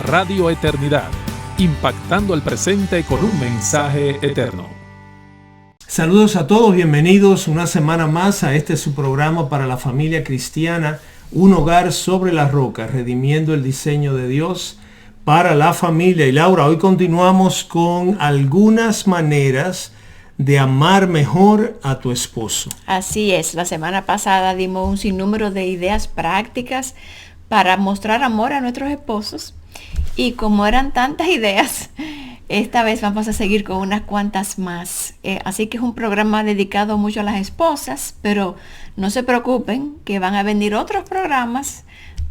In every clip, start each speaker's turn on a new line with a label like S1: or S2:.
S1: Radio Eternidad, impactando el presente con un mensaje eterno.
S2: Saludos a todos, bienvenidos una semana más a este su programa para la familia cristiana, Un Hogar sobre la Roca, redimiendo el diseño de Dios para la familia. Y Laura, hoy continuamos con algunas maneras de amar mejor a tu esposo.
S3: Así es, la semana pasada dimos un sinnúmero de ideas prácticas para mostrar amor a nuestros esposos y como eran tantas ideas, esta vez vamos a seguir con unas cuantas más. Así que es un programa dedicado mucho a las esposas, pero no se preocupen que van a venir otros programas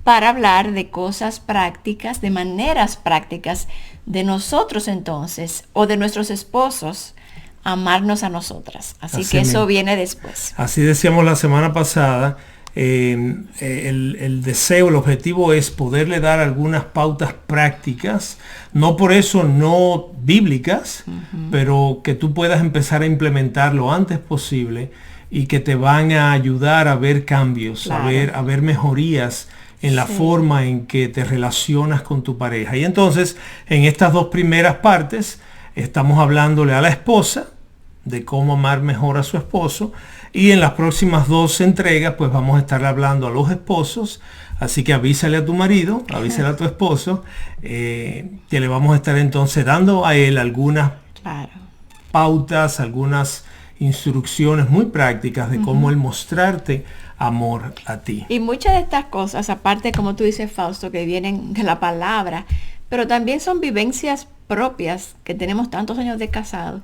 S3: para hablar de cosas prácticas, de maneras prácticas de nosotros entonces o de nuestros esposos amarnos a nosotras. Así que eso viene después.
S2: Así decíamos la semana pasada, el deseo, el objetivo es poderle dar algunas pautas prácticas, no por eso no bíblicas, pero que tú puedas empezar a implementar lo antes posible y que te van a ayudar a ver cambios, claro, a ver mejorías en la forma en que te relacionas con tu pareja. Y entonces, en estas dos primeras partes, estamos hablándole a la esposa de cómo amar mejor a su esposo, y en las próximas dos entregas pues vamos a estar hablando a los esposos, así que avísale a tu marido, avísale a tu esposo, que le vamos a estar entonces dando a él algunas pautas, algunas instrucciones muy prácticas de cómo él mostrarte amor a ti.
S3: Y muchas de estas cosas, aparte como tú dices, Fausto, que vienen de la palabra, pero también son vivencias propias que tenemos tantos años de casado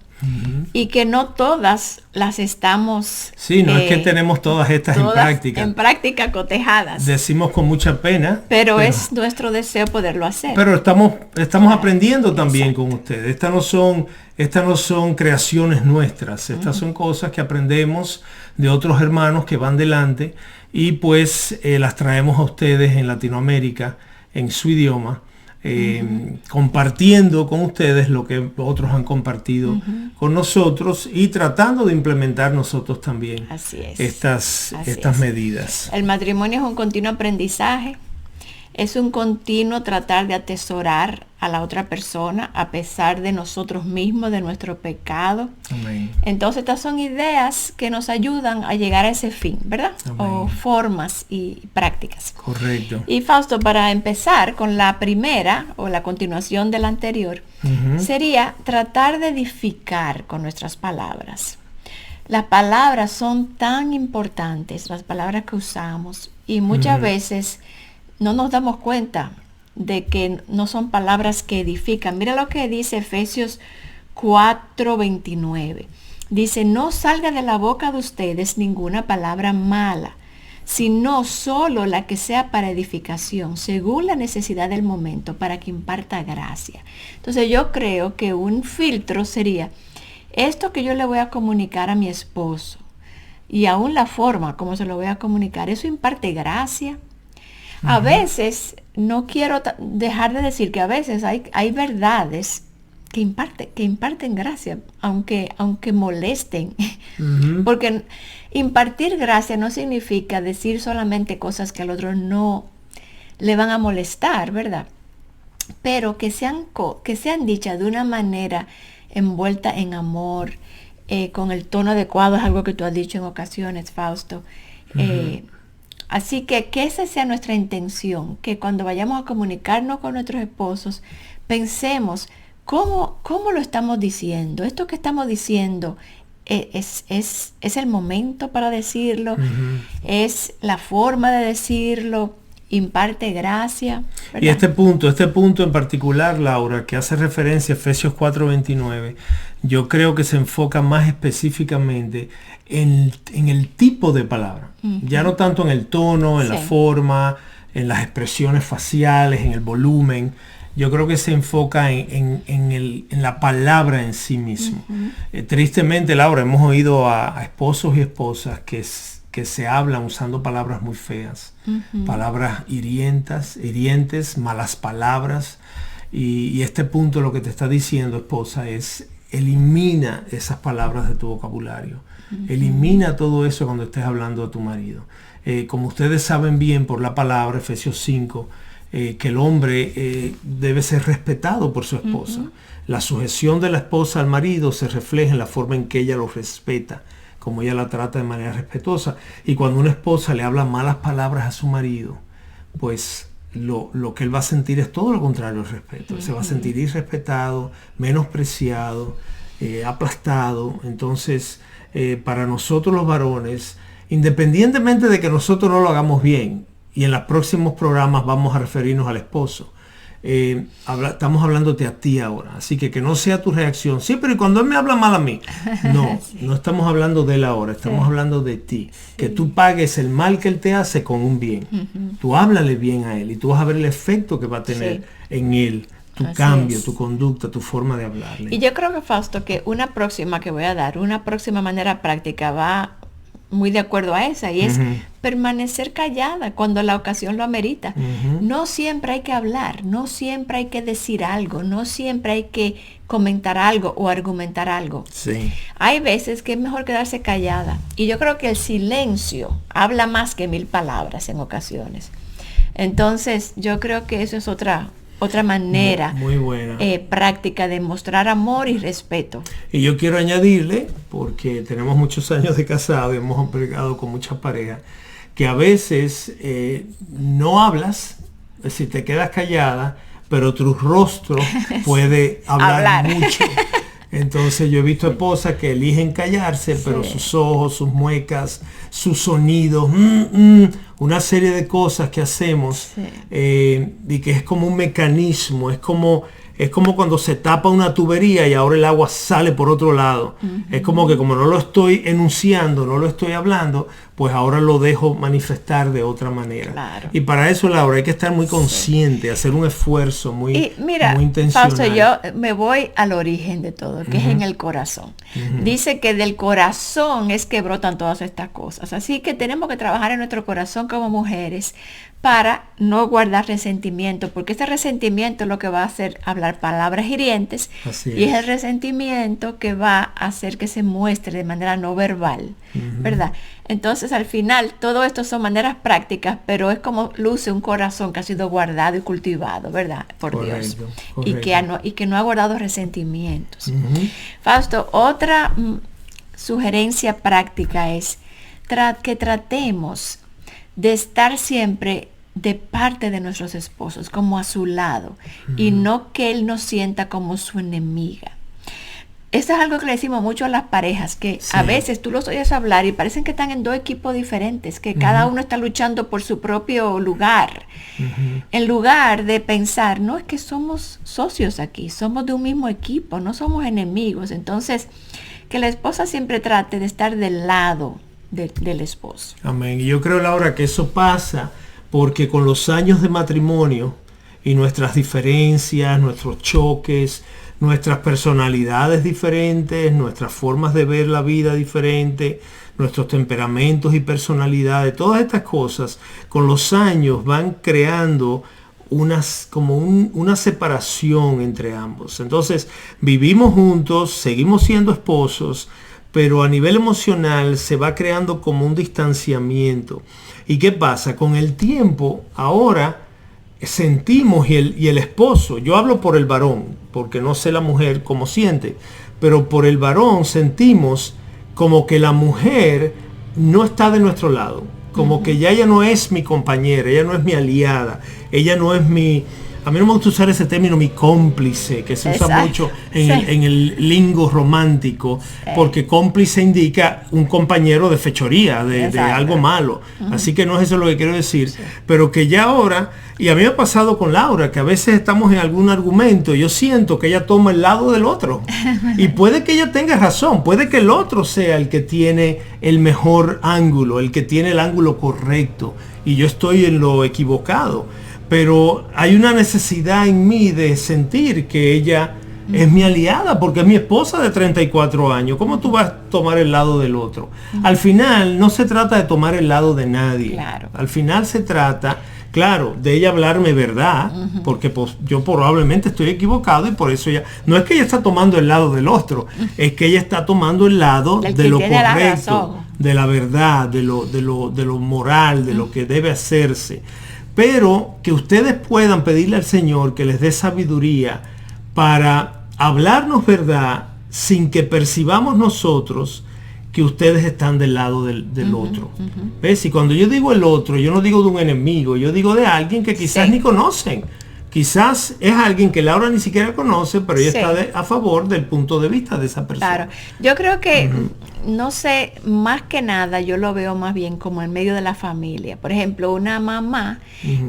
S3: y que no todas las estamos...
S2: Sí, no es que tenemos todas estas
S3: en práctica cotejadas.
S2: Decimos con mucha pena.
S3: Pero es nuestro deseo poderlo hacer.
S2: Pero estamos aprendiendo también con ustedes. Estas no son creaciones nuestras. Estas son cosas que aprendemos de otros hermanos que van delante y pues las traemos a ustedes en Latinoamérica, en su idioma. Compartiendo con ustedes lo que otros han compartido con nosotros y tratando de implementar nosotros también estas medidas.
S3: El matrimonio es un continuo aprendizaje, es un continuo tratar de atesorar a la otra persona a pesar de nosotros mismos, de nuestro pecado.
S2: Amén.
S3: Entonces estas son ideas que nos ayudan a llegar a ese fin, ¿verdad?
S2: Amén.
S3: O formas y prácticas.
S2: Correcto.
S3: Y Fausto, para empezar con la primera o la continuación de la anterior, sería tratar de edificar con nuestras palabras. Las palabras son tan importantes, las palabras que usamos, y muchas veces no nos damos cuenta de que no son palabras que edifican. Mira lo que dice Efesios 4:29. Dice, no salga de la boca de ustedes ninguna palabra mala, sino solo la que sea para edificación, según la necesidad del momento, para que imparta gracia. Entonces yo creo que un filtro sería esto que yo le voy a comunicar a mi esposo y aún la forma como se lo voy a comunicar, eso imparte gracia. A veces, no quiero dejar de decir que a veces hay verdades que imparten gracia, aunque molesten. Porque impartir gracia no significa decir solamente cosas que al otro no le van a molestar, ¿verdad? Pero que sean dichas de una manera envuelta en amor, con el tono adecuado, es algo que tú has dicho en ocasiones, Fausto. Así que esa sea nuestra intención, que cuando vayamos a comunicarnos con nuestros esposos, pensemos cómo lo estamos diciendo. Esto que estamos diciendo es el momento para decirlo, es la forma de decirlo, imparte gracia, ¿verdad?
S2: Y este punto en particular, Laura, que hace referencia a Efesios 4:29, yo creo que se enfoca más específicamente en el tipo de palabra. Ya no tanto en el tono, en la forma, en las expresiones faciales, en el volumen. Yo creo que se enfoca en la palabra en sí mismo. Tristemente, Laura, hemos oído a esposos y esposas que se hablan usando palabras muy feas, palabras hirientes, malas palabras. Y este punto lo que te está diciendo, esposa, es elimina esas palabras de tu vocabulario. Elimina todo eso cuando estés hablando a tu marido. Como ustedes saben bien por la palabra, Efesios 5, que el hombre debe ser respetado por su esposa. La sujeción de la esposa al marido se refleja en la forma en que ella lo respeta, como ella la trata de manera respetuosa. Y cuando una esposa le habla malas palabras a su marido, pues lo que él va a sentir es todo lo contrario al respeto. Él se va a sentir irrespetado, menospreciado, aplastado. Entonces, para nosotros los varones, independientemente de que nosotros no lo hagamos bien, y en los próximos programas vamos a referirnos al esposo, estamos hablándote a ti ahora, así que no sea tu reacción, sí, pero ¿y cuando él me habla mal a mí? No, sí. No estamos hablando de él ahora, estamos hablando de ti, que tú pagues el mal que él te hace con un bien. Tú háblale bien a él y tú vas a ver el efecto que va a tener en él, tu cambio, tu conducta, tu forma de hablarle.
S3: Y yo creo que, Fausto, que una próxima manera práctica va muy de acuerdo a esa, y es permanecer callada cuando la ocasión lo amerita. No siempre hay que hablar, no siempre hay que decir algo, no siempre hay que comentar algo o argumentar algo.
S2: Sí.
S3: Hay veces que es mejor quedarse callada, y yo creo que el silencio habla más que 1000 palabras en ocasiones. Entonces yo creo que eso es otra manera
S2: muy buena,
S3: práctica de mostrar amor y respeto.
S2: Y yo quiero añadirle, porque tenemos muchos años de casado y hemos pregado con muchas parejas, que a veces no hablas, es decir, te quedas callada, pero tu rostro puede hablar mucho. Entonces yo he visto esposas que eligen callarse, pero sus ojos, sus muecas, sus sonidos, una serie de cosas que hacemos, y que es como un mecanismo, es como cuando se tapa una tubería y ahora el agua sale por otro lado. Es como que como no lo estoy enunciando, no lo estoy hablando, pues ahora lo dejo manifestar de otra manera.
S3: Claro.
S2: Y para eso, Laura, hay que estar muy consciente, hacer un esfuerzo muy intencional.
S3: Fausto, yo me voy al origen de todo, que es en el corazón. Dice que del corazón es que brotan todas estas cosas. Así que tenemos que trabajar en nuestro corazón como mujeres para no guardar resentimiento, porque ese resentimiento es lo que va a hacer hablar palabras hirientes. Y es el resentimiento que va a hacer que se muestre de manera no verbal, ¿verdad? Entonces, al final, todo esto son maneras prácticas, pero es como luce un corazón que ha sido guardado y cultivado, ¿verdad? Por Dios. Correcto. Y que no ha guardado resentimientos. Fausto, otra sugerencia práctica es que tratemos de estar siempre de parte de nuestros esposos, como a su lado, y no que él nos sienta como su enemiga. Esto es algo que le decimos mucho a las parejas, que a veces tú los oyes hablar y parecen que están en 2 equipos diferentes, que cada uno está luchando por su propio lugar. En lugar de pensar, no, es que somos socios aquí, somos de un mismo equipo, no somos enemigos. Entonces, que la esposa siempre trate de estar del lado del esposo.
S2: Amén. Y yo creo, Laura, que eso pasa porque con los años de matrimonio y nuestras diferencias, nuestros choques, nuestras personalidades diferentes, nuestras formas de ver la vida diferentes, nuestros temperamentos y personalidades, todas estas cosas con los años van creando una separación entre ambos. Entonces vivimos juntos, seguimos siendo esposos, pero a nivel emocional se va creando como un distanciamiento. ¿Y qué pasa? Con el tiempo, ahora sentimos, y el esposo, yo hablo por el varón, porque no sé la mujer cómo siente, pero por el varón sentimos como que la mujer no está de nuestro lado, como que ya ella no es mi compañera, ella no es mi aliada, ella no es mi... A mí no me gusta usar ese término, mi cómplice, que se usa mucho en el lingo romántico, porque cómplice indica un compañero de fechoría, de algo malo. Así que no es eso lo que quiero decir, pero que ya ahora, y a mí me ha pasado con Laura, que a veces estamos en algún argumento, y yo siento que ella toma el lado del otro. Y puede que ella tenga razón, puede que el otro sea el que tiene el mejor ángulo, el que tiene el ángulo correcto, y yo estoy en lo equivocado. Pero hay una necesidad en mí de sentir que ella es mi aliada, porque es mi esposa de 34 años. ¿Cómo tú vas a tomar el lado del otro? Al final no se trata de tomar el lado de nadie.
S3: Claro.
S2: Al final se trata, claro, de ella hablarme verdad, porque pues, yo probablemente estoy equivocado y por eso ella... No es que ella está tomando el lado del otro, es que ella está tomando el lado de lo correcto, de la verdad, de lo moral, de lo que debe hacerse. pero que ustedes puedan pedirle al Señor que les dé sabiduría para hablarnos verdad sin que percibamos nosotros que ustedes están del lado del otro. ¿Ves? Y cuando yo digo el otro, yo no digo de un enemigo, yo digo de alguien que quizás ni conocen. Quizás es alguien que Laura ni siquiera conoce, pero ella está a favor del punto de vista de esa persona.
S3: Claro, yo creo que, no sé, más que nada yo lo veo más bien como en medio de la familia. Por ejemplo, una mamá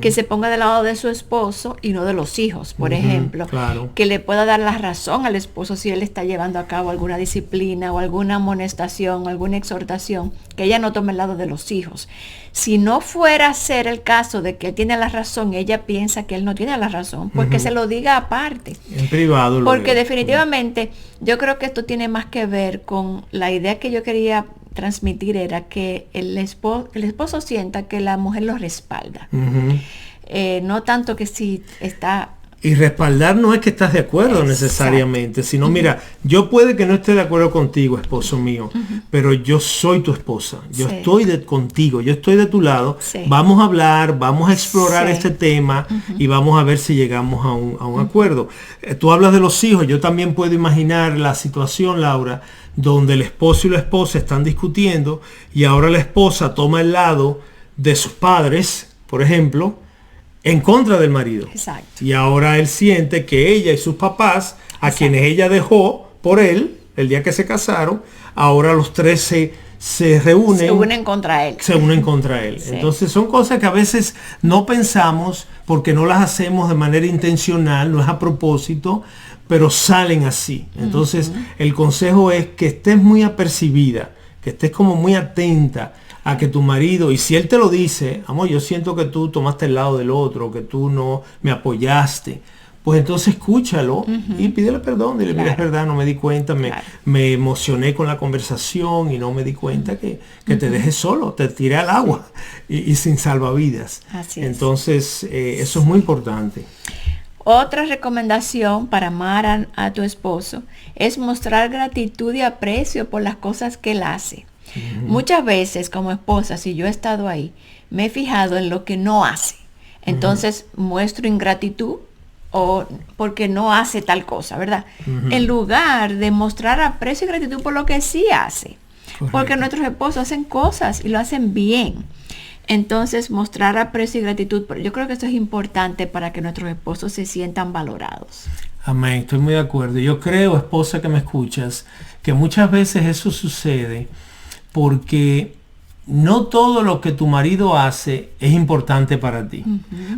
S3: que se ponga del lado de su esposo y no de los hijos, por ejemplo.
S2: Claro.
S3: Que le pueda dar la razón al esposo si él está llevando a cabo alguna disciplina o alguna amonestación o alguna exhortación, que ella no tome el lado de los hijos. Si no fuera a ser el caso de que él tiene la razón y ella piensa que él no tiene la razón, pues que se lo diga aparte.
S2: En privado.
S3: Porque definitivamente yo creo que esto tiene más que ver con la idea que yo quería transmitir, era que el esposo sienta que la mujer lo respalda. No tanto que si está...
S2: Y respaldar no es que estás de acuerdo necesariamente, sino mira, yo puede que no esté de acuerdo contigo, esposo mío, pero yo soy tu esposa, yo estoy contigo, yo estoy de tu lado, vamos a hablar, vamos a explorar este tema y vamos a ver si llegamos a un acuerdo. Tú hablas de los hijos, yo también puedo imaginar la situación, Laura, donde el esposo y la esposa están discutiendo y ahora la esposa toma el lado de sus padres, por ejemplo, en contra del marido.
S3: Exacto.
S2: Y ahora él siente que ella y sus papás, a quienes ella dejó por él, el día que se casaron, ahora los tres se reúnen.
S3: Se unen contra él.
S2: Se unen contra él. Entonces son cosas que a veces no pensamos porque no las hacemos de manera intencional, no es a propósito, pero salen así. Entonces el consejo es que estés muy apercibida, que estés como muy atenta a que tu marido, y si él te lo dice, amor, yo siento que tú tomaste el lado del otro, que tú no me apoyaste, pues entonces escúchalo y pídele perdón, dile, mira, es verdad, no me di cuenta, me emocioné con la conversación y no me di cuenta que te dejé solo, te tiré al agua y sin salvavidas.
S3: Así es.
S2: Entonces, eso es muy importante.
S3: Otra recomendación para amar a tu esposo es mostrar gratitud y aprecio por las cosas que él hace. Muchas veces como esposa, si yo he estado ahí, me he fijado en lo que no hace. Entonces muestro ingratitud o porque no hace tal cosa, ¿verdad? En lugar de mostrar aprecio y gratitud por lo que sí hace. Correcto. Porque nuestros esposos hacen cosas y lo hacen bien. Entonces mostrar aprecio y gratitud, yo creo que esto es importante para que nuestros esposos se sientan valorados.
S2: Amén, estoy muy de acuerdo. Yo creo, esposa que me escuchas, que muchas veces eso sucede porque no todo lo que tu marido hace es importante para ti.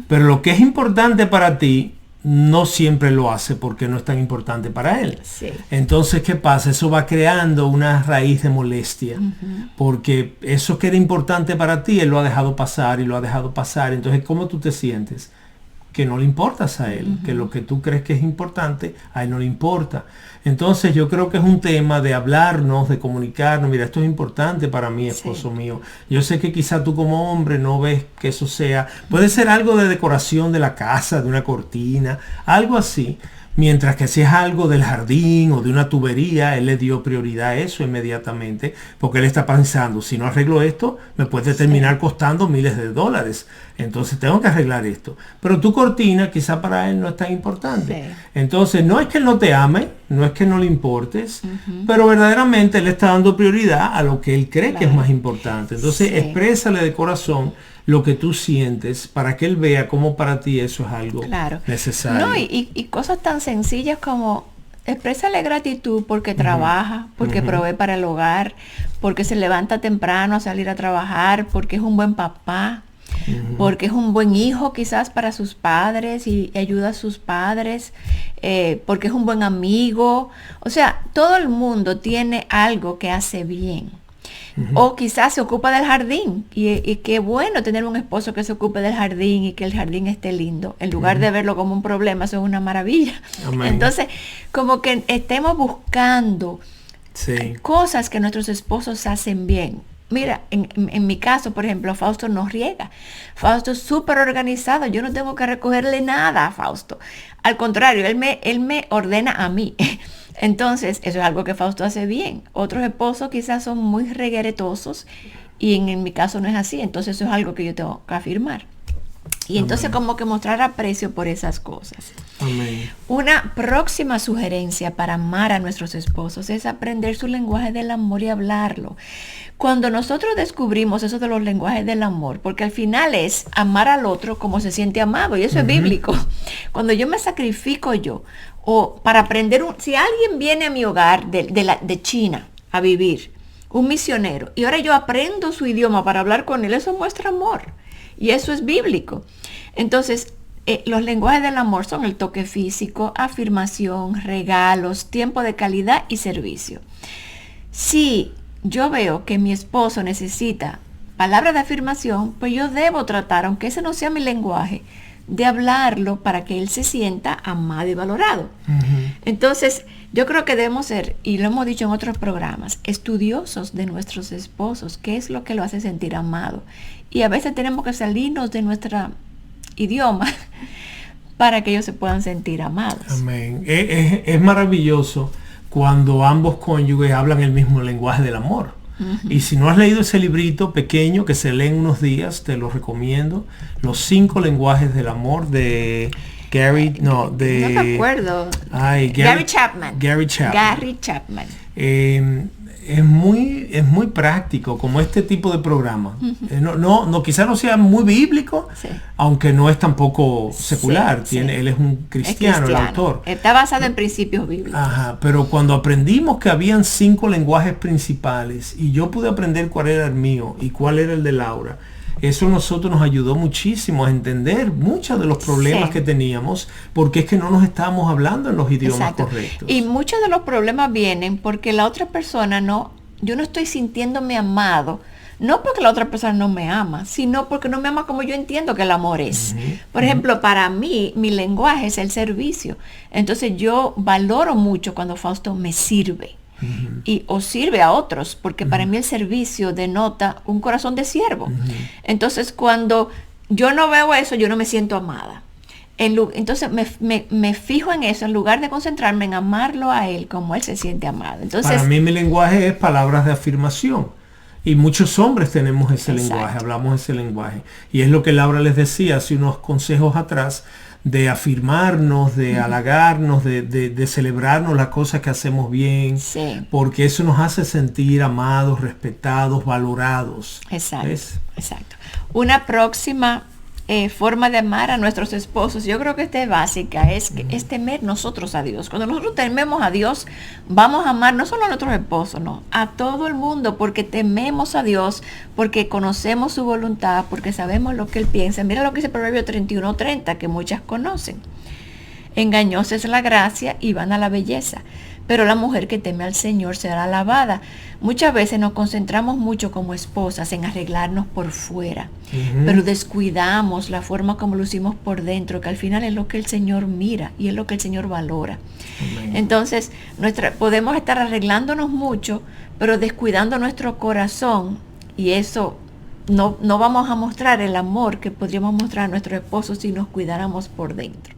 S2: Pero lo que es importante para ti no siempre lo hace porque no es tan importante para él.
S3: Sí.
S2: Entonces, ¿qué pasa? Eso va creando una raíz de molestia. Porque eso que era importante para ti, él lo ha dejado pasar y lo ha dejado pasar. Entonces, ¿cómo tú te sientes? Que no le importas a él, que lo que tú crees que es importante, a él no le importa. Entonces yo creo que es un tema de hablarnos, de comunicarnos, mira, esto es importante para mí, esposo mío. Yo sé que quizá tú como hombre no ves que eso sea, puede ser algo de decoración de la casa, de una cortina, algo así. Mientras que si es algo del jardín o de una tubería, él le dio prioridad a eso inmediatamente, porque él está pensando, si no arreglo esto, me puede terminar costando miles de dólares. Entonces tengo que arreglar esto. Pero tu cortina quizá para él no es tan importante. Entonces no es que él no te ame, no es que no le importes, pero verdaderamente él está dando prioridad a lo que él cree que es más importante. Entonces exprésale de corazón lo que tú sientes para que él vea cómo para ti eso es algo necesario.
S3: No, y cosas tan sencillas como exprésale gratitud porque trabaja, porque provee para el hogar, porque se levanta temprano a salir a trabajar, porque es un buen papá, porque es un buen hijo quizás para sus padres y ayuda a sus padres, porque es un buen amigo. O sea, todo el mundo tiene algo que hace bien. O quizás se ocupa del jardín y qué bueno tener un esposo que se ocupe del jardín y que el jardín esté lindo, en lugar de verlo como un problema. Eso es una maravilla. Amén. Entonces, como que estemos buscando cosas que nuestros esposos hacen bien. Mira, en mi caso, por ejemplo, Fausto no riega. Fausto es súper organizado. Yo no tengo que recogerle nada a Fausto. Al contrario, él me ordena a mí. Entonces, eso es algo que Fausto hace bien. Otros esposos quizás son muy regueretosos y en mi caso no es así. Entonces, eso es algo que yo tengo que afirmar. Y entonces
S2: Amén.
S3: como que mostrar aprecio por esas cosas.
S2: Amén.
S3: Una próxima sugerencia para amar a nuestros esposos es aprender su lenguaje del amor y hablarlo. Cuando nosotros descubrimos eso de los lenguajes del amor, porque al final es amar al otro como se siente amado, y eso es bíblico. Cuando yo me sacrifico yo, o para aprender, si alguien viene a mi hogar de China a vivir, un misionero, y ahora yo aprendo su idioma para hablar con él, eso muestra amor. Y eso es bíblico. Entonces, los lenguajes del amor son el toque físico, afirmación, regalos, tiempo de calidad y servicio. Si yo veo que mi esposo necesita palabras de afirmación, pues yo debo tratar, aunque ese no sea mi lenguaje, de hablarlo para que él se sienta amado y valorado. Entonces, yo creo que debemos ser, y lo hemos dicho en otros programas, estudiosos de nuestros esposos, qué es lo que lo hace sentir amado. Y a veces tenemos que salirnos de nuestro idioma para que ellos se puedan sentir amados.
S2: Amén. Es maravilloso cuando ambos cónyuges hablan el mismo lenguaje del amor. Y si no has leído ese librito pequeño que se lee en unos días, te lo recomiendo. Los 5 lenguajes del amor de Gary,
S3: no me acuerdo. Gary Chapman.
S2: Gary Chapman.
S3: Gary Chapman.
S2: Es muy práctico como este tipo de programa. Quizás no sea muy bíblico,
S3: Sí.
S2: aunque no es tampoco secular.
S3: Sí.
S2: Él es un cristiano, el autor.
S3: Está basado en principios bíblicos.
S2: Ajá, pero cuando aprendimos que habían 5 lenguajes principales y yo pude aprender cuál era el mío y cuál era el de Laura, eso a nosotros nos ayudó muchísimo a entender muchos de los problemas
S3: Sí.
S2: que teníamos, porque es que no nos estábamos hablando en los idiomas
S3: Exacto.
S2: correctos.
S3: Y muchos de los problemas vienen porque la otra persona yo no estoy sintiéndome amado, no porque la otra persona no me ama, sino porque no me ama como yo entiendo que el amor es. Por ejemplo, para mí, mi lenguaje es el servicio. Entonces yo valoro mucho cuando Fausto me sirve. O sirve a otros, porque para mí el servicio denota un corazón de siervo. Entonces cuando yo no veo eso, yo no me siento amada. Entonces me fijo en eso, en lugar de concentrarme en amarlo a él como él se siente amado. Entonces,
S2: para mí mi lenguaje es palabras de afirmación. Y muchos hombres tenemos ese
S3: Exacto.
S2: lenguaje, hablamos ese lenguaje. Y es lo que Laura les decía hace unos consejos atrás, de afirmarnos, de halagarnos, de celebrarnos las cosas que hacemos bien,
S3: Sí.
S2: porque eso nos hace sentir amados, respetados, valorados.
S3: Exacto,
S2: ¿Ves?
S3: exacto. Una próxima forma de amar a nuestros esposos, yo creo que esta es básica, es temer nosotros a Dios. Cuando nosotros tememos a Dios, vamos a amar no solo a nuestros esposos, no, a todo el mundo, porque tememos a Dios, porque conocemos su voluntad, porque sabemos lo que Él piensa. Mira lo que dice Proverbio 31:30, que muchas conocen. Engañosa es la gracia y vana la belleza, pero la mujer que teme al Señor será alabada. Muchas veces nos concentramos mucho como esposas en arreglarnos por fuera, pero descuidamos la forma como lucimos por dentro, que al final es lo que el Señor mira y es lo que el Señor valora.
S2: Amén.
S3: Entonces, podemos estar arreglándonos mucho, pero descuidando nuestro corazón, y eso no vamos a mostrar el amor que podríamos mostrar a nuestros esposos si nos cuidáramos por dentro.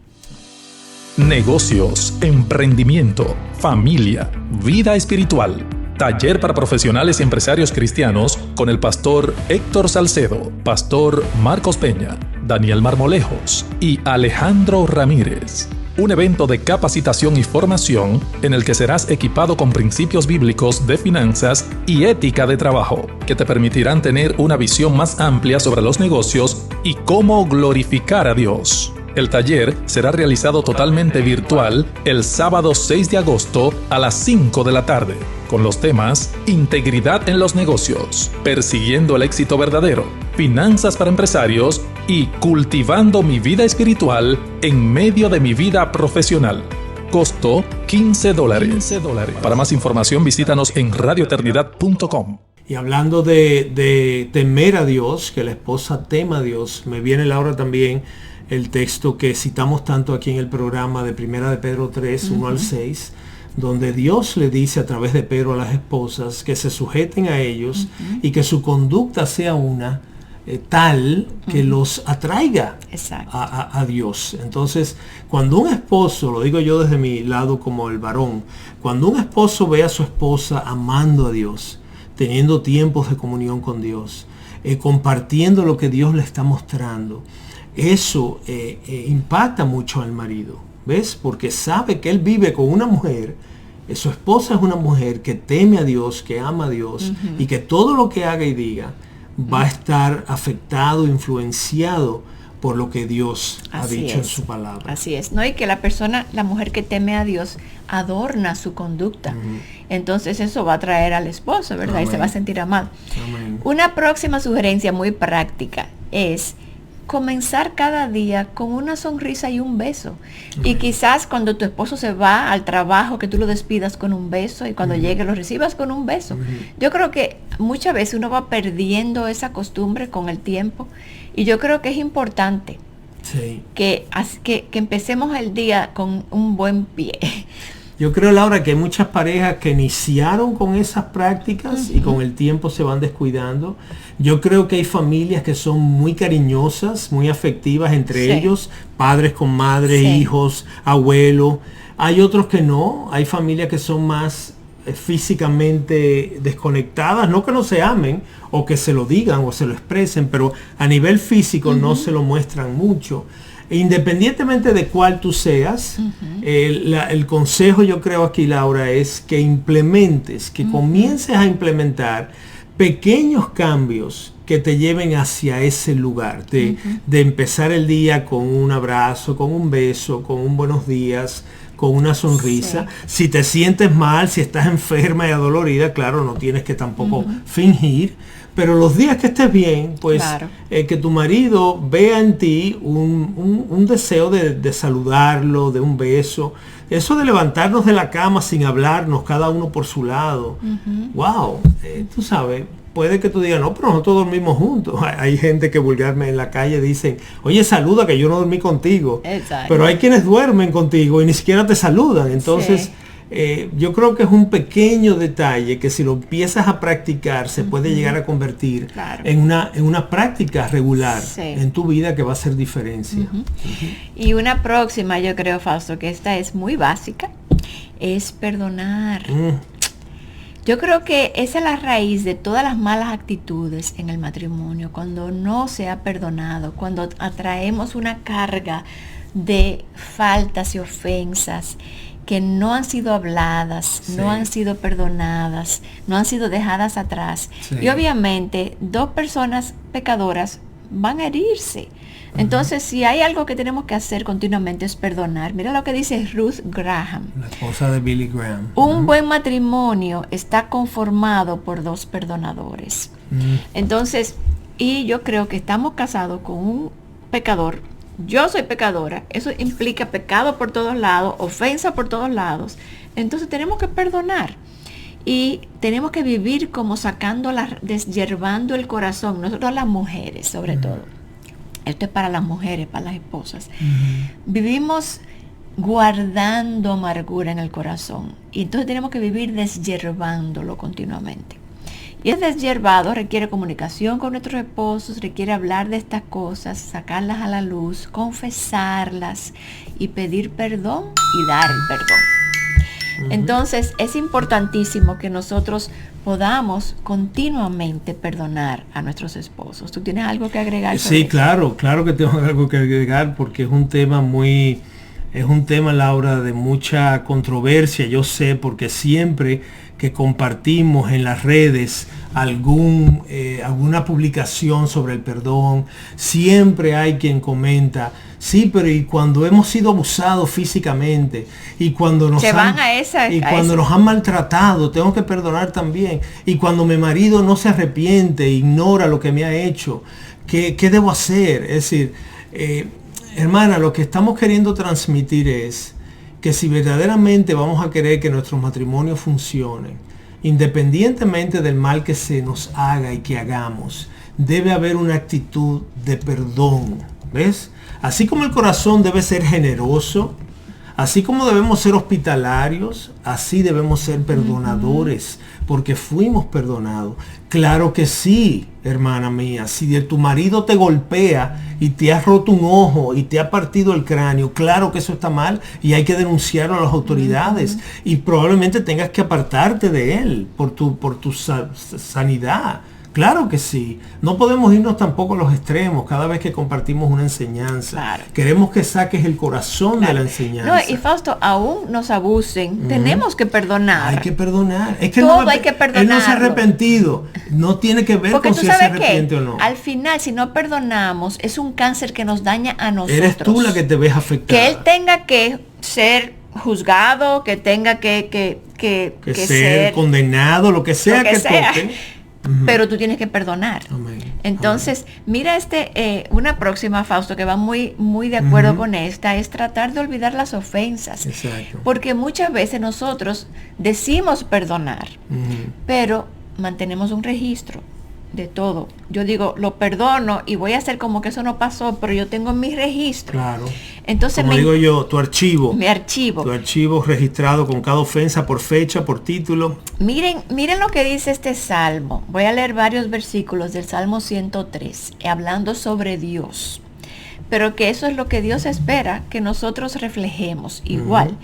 S1: Negocios, emprendimiento, familia, vida espiritual. Taller para profesionales y empresarios cristianos con el pastor Héctor Salcedo, pastor Marcos Peña, Daniel Marmolejos y Alejandro Ramírez. Un evento de capacitación y formación en el que serás equipado con principios bíblicos de finanzas y ética de trabajo, que te permitirán tener una visión más amplia sobre los negocios y cómo glorificar a Dios. El taller será realizado totalmente virtual el sábado 6 de agosto a las 5 de la tarde, con los temas Integridad en los negocios, Persiguiendo el éxito verdadero, Finanzas para empresarios y Cultivando mi vida espiritual en medio de mi vida profesional. Costo $15. Para más información visítanos en radioeternidad.com.
S2: Y hablando de temer a Dios, que la esposa tema a Dios, me viene Laura también el texto que citamos tanto aquí en el programa de 1 de Pedro 3, 1 al 6, donde Dios le dice a través de Pedro a las esposas que se sujeten a ellos y que su conducta sea una tal que los atraiga a Dios. Entonces, cuando un esposo, lo digo yo desde mi lado como el varón, cuando un esposo ve a su esposa amando a Dios, teniendo tiempos de comunión con Dios, compartiendo lo que Dios le está mostrando, eso impacta mucho al marido, ¿ves? Porque sabe que él vive con una mujer, su esposa es una mujer que teme a Dios, que ama a Dios, y que todo lo que haga y diga va a estar afectado, influenciado por lo que Dios ha dicho en su palabra.
S3: Así es, ¿no? Y que la mujer que teme a Dios, adorna su conducta. Entonces eso va a atraer al esposo, ¿verdad? Amén. Y se va a sentir amado. Amén. Una próxima sugerencia muy práctica es comenzar cada día con una sonrisa y un beso. Y quizás cuando tu esposo se va al trabajo, que tú lo despidas con un beso, y cuando llegue lo recibas con un beso. Yo creo que muchas veces uno va perdiendo esa costumbre con el tiempo, y yo creo que es importante que empecemos el día con un buen pie.
S2: Yo creo, Laura, que hay muchas parejas que iniciaron con esas prácticas y con el tiempo se van descuidando. Yo creo que hay familias que son muy cariñosas, muy afectivas entre ellos, padres con madres, hijos, abuelos. Hay otros que no, hay familias que son más físicamente desconectadas, no que no se amen o que se lo digan o se lo expresen, pero a nivel físico no se lo muestran mucho. Independientemente de cuál tú seas, el consejo, yo creo aquí, Laura, es que implementes, que comiences a implementar pequeños cambios que te lleven hacia ese lugar, de empezar el día con un abrazo, con un beso, con un buenos días, con una sonrisa. Si te sientes mal, si estás enferma y adolorida, claro, no tienes que tampoco fingir. Pero los días que estés bien, pues que tu marido vea en ti un deseo de saludarlo, de un beso. Eso de levantarnos de la cama sin hablarnos, cada uno por su lado. Wow, tú sabes, puede que tú digas, no, pero nosotros dormimos juntos. Hay gente que vulgarmente en la calle dicen, oye, saluda que yo no dormí contigo. Exacto. Pero hay quienes duermen contigo y ni siquiera te saludan. Entonces... yo creo que es un pequeño detalle que si lo empiezas a practicar se puede llegar a convertir en una práctica regular en tu vida que va a hacer diferencia.
S3: Y una próxima, yo creo, Fausto, que esta es muy básica, es perdonar. Yo creo que esa es la raíz de todas las malas actitudes en el matrimonio, cuando no se ha perdonado, cuando atraemos una carga de faltas y ofensas que no han sido habladas, no han sido perdonadas, no han sido dejadas atrás. Y obviamente 2 personas pecadoras van a herirse. Entonces, si hay algo que tenemos que hacer continuamente es perdonar. Mira lo que dice Ruth Graham.
S2: La esposa de Billy Graham.
S3: Un buen matrimonio está conformado por 2 perdonadores. Entonces, y yo creo que estamos casados con un pecador. Yo soy pecadora, eso implica pecado por todos lados, ofensa por todos lados. Entonces tenemos que perdonar y tenemos que vivir como deshiervando el corazón. Nosotros las mujeres, sobre todo. Esto es para las mujeres, para las esposas. Vivimos guardando amargura en el corazón y entonces tenemos que vivir deshiervándolo continuamente. Y es deshiervado, requiere comunicación con nuestros esposos, requiere hablar de estas cosas, sacarlas a la luz, confesarlas y pedir perdón y dar el perdón. Entonces es importantísimo que nosotros podamos continuamente perdonar a nuestros esposos. ¿Tú tienes algo que agregar?
S2: Sí, claro que tengo algo que agregar porque es un tema Laura, de mucha controversia. Yo sé, porque siempre que compartimos en las redes alguna publicación sobre el perdón, siempre hay quien comenta, sí, pero y cuando hemos sido abusados físicamente, y cuando nos han maltratado, tengo que perdonar también, y cuando mi marido no se arrepiente, ignora lo que me ha hecho, ¿qué debo hacer? Es decir, hermana, lo que estamos queriendo transmitir es que si verdaderamente vamos a querer que nuestros matrimonios funcionen, independientemente del mal que se nos haga y que hagamos, debe haber una actitud de perdón, ¿ves? Así como el corazón debe ser generoso, así como debemos ser hospitalarios, así debemos ser perdonadores, porque fuimos perdonados. Claro que sí, hermana mía, si tu marido te golpea y te ha roto un ojo y te ha partido el cráneo, claro que eso está mal y hay que denunciarlo a las autoridades y probablemente tengas que apartarte de él por tu sanidad. Claro que sí. No podemos irnos tampoco a los extremos cada vez que compartimos una enseñanza.
S3: Claro.
S2: Queremos que saques el corazón de la enseñanza.
S3: No, y Fausto, aún nos abusen, tenemos que perdonar.
S2: Hay que perdonar. Es que
S3: todo hay que
S2: él no se ha
S3: perdonarlo.
S2: arrepentido. No tiene que ver
S3: Porque
S2: con
S3: tú
S2: si él se
S3: sabes
S2: arrepiente
S3: que
S2: o no.
S3: al final, si no perdonamos, es un cáncer que nos daña a nosotros.
S2: Eres tú la que te ves afectada.
S3: Que él tenga que ser juzgado, que tenga que
S2: ser condenado, lo que sea
S3: lo que sea.
S2: toque.
S3: Pero tú tienes que perdonar.
S2: Amén.
S3: Entonces, mira una próxima, Fausto, que va muy, muy de acuerdo con esta, es tratar de olvidar las ofensas.
S2: Exacto.
S3: Porque muchas veces nosotros decimos perdonar, pero mantenemos un registro de todo. Yo digo, lo perdono y voy a hacer como que eso no pasó, pero yo tengo mi registro.
S2: Claro.
S3: Entonces,
S2: como digo yo, tu archivo.
S3: Mi archivo.
S2: Tu archivo registrado con cada ofensa por fecha, por título.
S3: Miren lo que dice este salmo. Voy a leer varios versículos del Salmo 103, hablando sobre Dios. Pero que eso es lo que Dios espera, que nosotros reflejemos igual.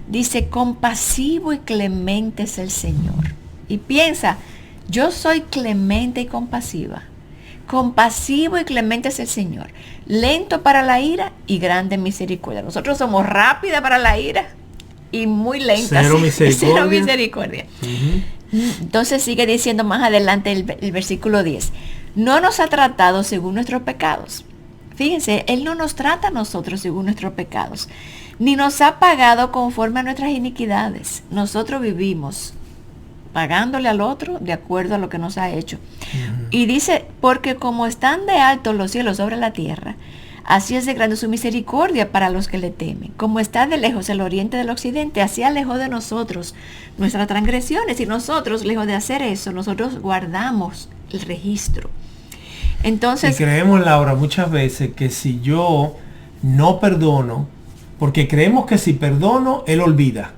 S3: Dice, compasivo y clemente es el Señor. Y piensa, yo soy clemente y compasiva. Compasivo y clemente es el Señor. Lento para la ira y grande en misericordia. Nosotros somos rápida para la ira y muy lentas.
S2: Cero misericordia.
S3: Cero misericordia. Entonces sigue diciendo más adelante el versículo 10. No nos ha tratado según nuestros pecados. Fíjense, Él no nos trata a nosotros según nuestros pecados, ni nos ha pagado conforme a nuestras iniquidades. Nosotros vivimos pagándole al otro de acuerdo a lo que nos ha hecho. Y dice, porque como están de alto los cielos sobre la tierra, así es de grande su misericordia para los que le temen. Como está de lejos el oriente del occidente, así alejó de nosotros nuestras transgresiones. Y nosotros, lejos de hacer eso, nosotros guardamos el registro. Entonces,
S2: y creemos, Laura, muchas veces que si yo no perdono, porque creemos que si perdono, Él olvida,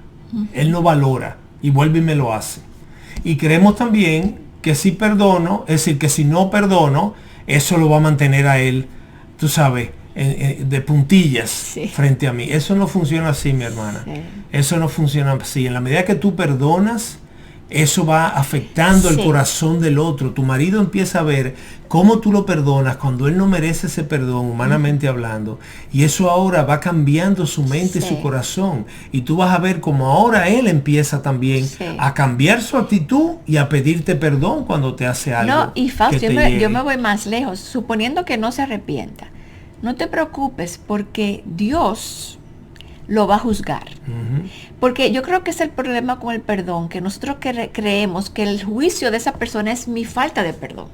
S2: Él no valora y vuelve y me lo hace. Y creemos también que si perdono, es decir, que si no perdono, eso lo va a mantener a Él, tú sabes, de puntillas frente a mí. Eso no funciona así, mi hermana. Eso no funciona así. En la medida que tú perdonas, eso va afectando el corazón del otro. Tu marido empieza a ver cómo tú lo perdonas cuando él no merece ese perdón, humanamente hablando. Y eso ahora va cambiando su mente y su corazón. Y tú vas a ver cómo ahora él empieza también a cambiar su actitud y a pedirte perdón cuando te hace algo.
S3: No, y Fausto, yo me voy más lejos. Suponiendo que no se arrepienta, no te preocupes, porque Dios lo va a juzgar. Porque yo creo que es el problema con el perdón, que nosotros creemos que el juicio de esa persona es mi falta de perdón.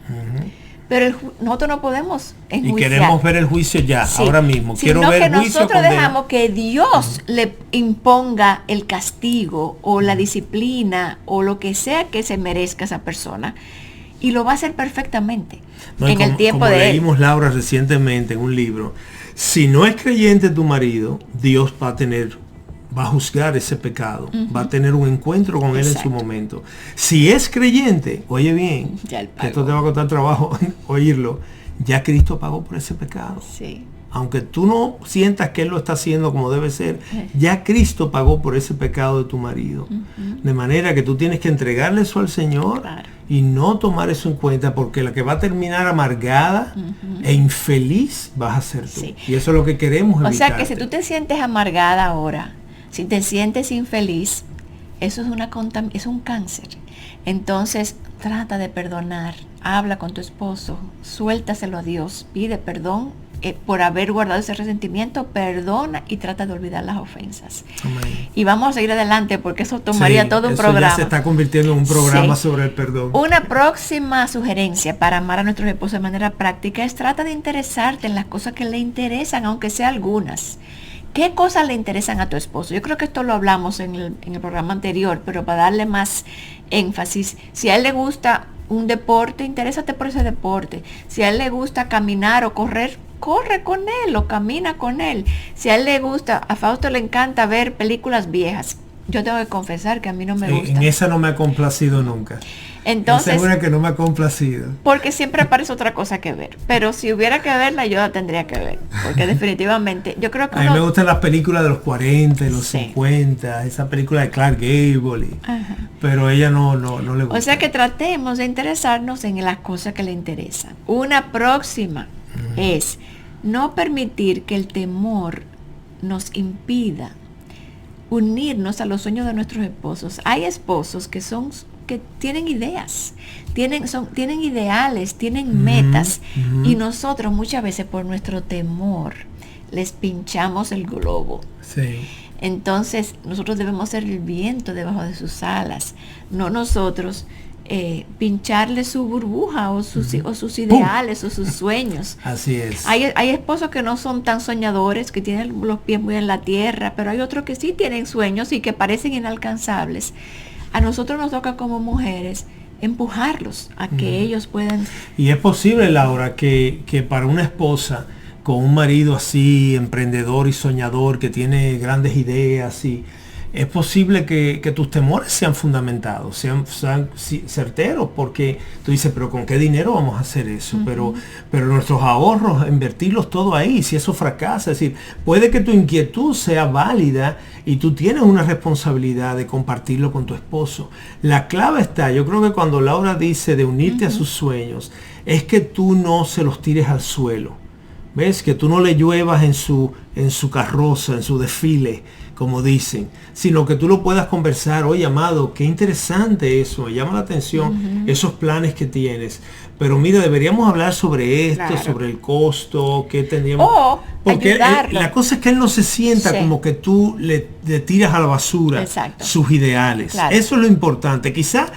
S3: Pero nosotros no podemos enjuiciar.
S2: Y queremos ver el juicio ya, ahora mismo. Quiero ver el juicio.
S3: Nosotros dejamos que Dios le imponga el castigo o la disciplina o lo que sea que se merezca esa persona. Y lo va a hacer perfectamente en el tiempo de él.
S2: Leímos, Laura, recientemente en un libro. Si no es creyente tu marido, Dios va a juzgar ese pecado, va a tener un encuentro con él en su momento. Si es creyente, oye bien, que esto te va a costar trabajo oírlo, ya Cristo pagó por ese pecado. Aunque tú no sientas que Él lo está haciendo como debe ser, ya Cristo pagó por ese pecado de tu marido. De manera que tú tienes que entregarle eso al Señor y no tomar eso en cuenta, porque la que va a terminar amargada e infeliz vas a ser tú. Y eso es lo que queremos evitar.
S3: O sea que si tú te sientes amargada ahora, si te sientes infeliz, eso es un cáncer. Entonces trata de perdonar, habla con tu esposo, suéltaselo a Dios, pide perdón por haber guardado ese resentimiento, perdona y trata de olvidar las ofensas. Amén. Y vamos a seguir adelante porque eso tomaría todo un programa.
S2: Ya se está convirtiendo en un programa sobre el perdón.
S3: Una próxima sugerencia para amar a nuestros esposos de manera práctica es trata de interesarte en las cosas que le interesan, aunque sea algunas. ¿Qué cosas le interesan a tu esposo? Yo creo que esto lo hablamos en el programa anterior, pero para darle más énfasis, si a él le gusta un deporte, interésate por ese deporte. Si a él le gusta caminar o correr, corre con él o camina con él. Si a él le gusta, a Fausto le encanta ver películas viejas. Yo tengo que confesar que a mí no me gusta.
S2: En esa no me ha complacido nunca.
S3: Entonces,
S2: esa es una que no me ha complacido.
S3: porque siempre aparece otra cosa que ver. Pero si hubiera que verla, yo la tendría que ver. Porque definitivamente, yo creo que
S2: A mí me gustan las películas de los 40 y los
S3: Sí.
S2: 50, esa película de Clark Gable, pero ella no le gusta.
S3: O sea que tratemos de interesarnos en las cosas que le interesan. Una próxima es no permitir que el temor nos impida unirnos a los sueños de nuestros esposos. Hay esposos que tienen ideas, tienen ideales, tienen metas, y nosotros muchas veces por nuestro temor les pinchamos el globo.
S2: Sí.
S3: Entonces nosotros debemos ser el viento debajo de sus alas, no nosotros pincharle su burbuja o sus ideales o sus sueños.
S2: Así es.
S3: Hay esposos que no son tan soñadores, que tienen los pies muy en la tierra, pero hay otros que sí tienen sueños y que parecen inalcanzables. A nosotros nos toca como mujeres empujarlos a que ellos puedan.
S2: Y es posible, Laura, que para una esposa con un marido así, emprendedor y soñador, que tiene grandes ideas, y es posible que tus temores sean fundamentados, sean certeros, porque tú dices, pero ¿con qué dinero vamos a hacer eso? Pero nuestros ahorros, invertirlos todo ahí, si eso fracasa, es decir, puede que tu inquietud sea válida y tú tienes una responsabilidad de compartirlo con tu esposo. La clave está, yo creo que cuando Laura dice de unirte a sus sueños, es que tú no se los tires al suelo. ¿Ves? Que tú no le lluevas en su carroza, en su desfile, como dicen, sino que tú lo puedas conversar. Oye, amado, qué interesante eso, me llama la atención esos planes que tienes. Pero mira, deberíamos hablar sobre esto,
S3: Claro.
S2: sobre el costo, qué tendríamos.
S3: O
S2: Porque
S3: ayudarlo.
S2: la cosa es que él no se sienta
S3: Sí.
S2: como que tú le tiras a la basura
S3: Exacto.
S2: sus ideales.
S3: Claro.
S2: Eso es lo importante. Quizá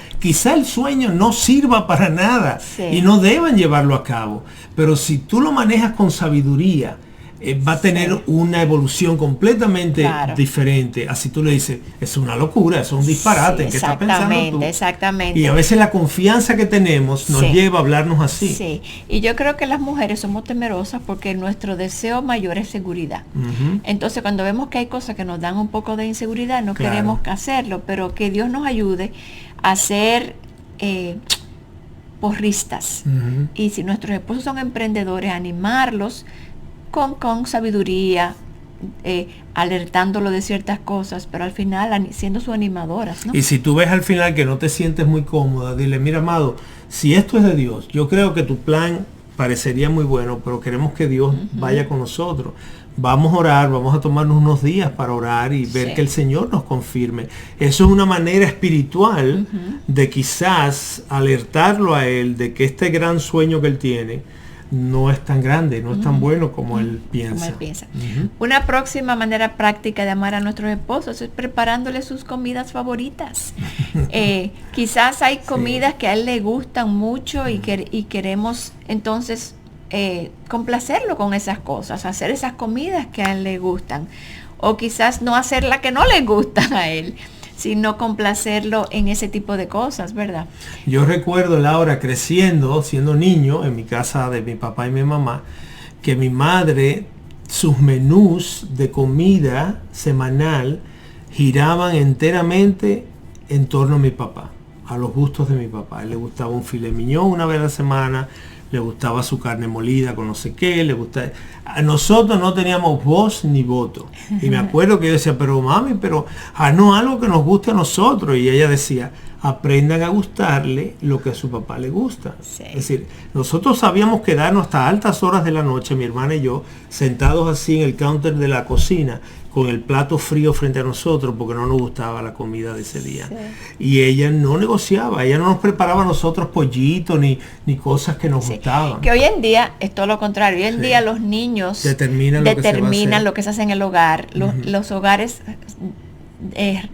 S2: el sueño no sirva para nada
S3: Sí.
S2: y no deban llevarlo a cabo. Pero si tú lo manejas con sabiduría, va a tener una evolución completamente
S3: Claro.
S2: diferente. Así tú le dices, es una locura, es un disparate.
S3: Sí,
S2: ¿En qué estás pensando tú?
S3: exactamente.
S2: Y a veces la confianza que tenemos nos
S3: Sí.
S2: lleva a hablarnos así.
S3: Sí, y yo creo que las mujeres somos temerosas porque nuestro deseo mayor es seguridad. Entonces cuando vemos que hay cosas que nos dan un poco de inseguridad, no
S2: Claro.
S3: queremos hacerlo, pero que Dios nos ayude a ser porristas. Y si nuestros esposos son emprendedores, animarlos con sabiduría, alertándolo de ciertas cosas, pero al final siendo sus animadoras, ¿no?
S2: Y si tú ves al final que no te sientes muy cómoda, dile, mira, amado, si esto es de Dios, yo creo que tu plan parecería muy bueno, pero queremos que Dios vaya con nosotros. Vamos a orar, vamos a tomarnos unos días para orar y ver
S3: Sí.
S2: que el Señor nos confirme. Eso es una manera espiritual de quizás alertarlo a él de que este gran sueño que él tiene no es tan grande, no es tan bueno como él piensa.
S3: Como él piensa. Una próxima manera práctica de amar a nuestros esposos es preparándoles sus comidas favoritas. Quizás hay comidas que a él le gustan mucho y queremos entonces complacerlo con esas cosas, hacer esas comidas que a él le gustan. O quizás no hacer las que no le gustan a él, sino complacerlo en ese tipo de cosas, ¿verdad?
S2: Yo recuerdo, Laura, creciendo, siendo niño, en mi casa de mi papá y mi mamá, que mi madre, sus menús de comida semanal giraban enteramente en torno a mi papá, a los gustos de mi papá. A él le gustaba un filet mignon una vez a la semana, le gustaba su carne molida con no sé qué, le gustaba. A nosotros no teníamos voz ni voto. Y me acuerdo que yo decía, pero mami, pero haznos algo que nos guste a nosotros. Y ella decía, aprendan a gustarle lo que a su papá le gusta.
S3: Sí.
S2: Es decir, nosotros sabíamos quedarnos hasta altas horas de la noche, mi hermana y yo, sentados así en el counter de la cocina, con el plato frío frente a nosotros porque no nos gustaba la comida de ese día.
S3: Sí.
S2: Y ella no negociaba, ella no nos preparaba a nosotros pollito ni cosas que nos
S3: Sí,
S2: gustaban.
S3: que hoy en día es todo lo contrario. Hoy en
S2: Sí.
S3: día los niños
S2: Determinan lo que se va a hacer.
S3: lo que se hace en el hogar. Los hogares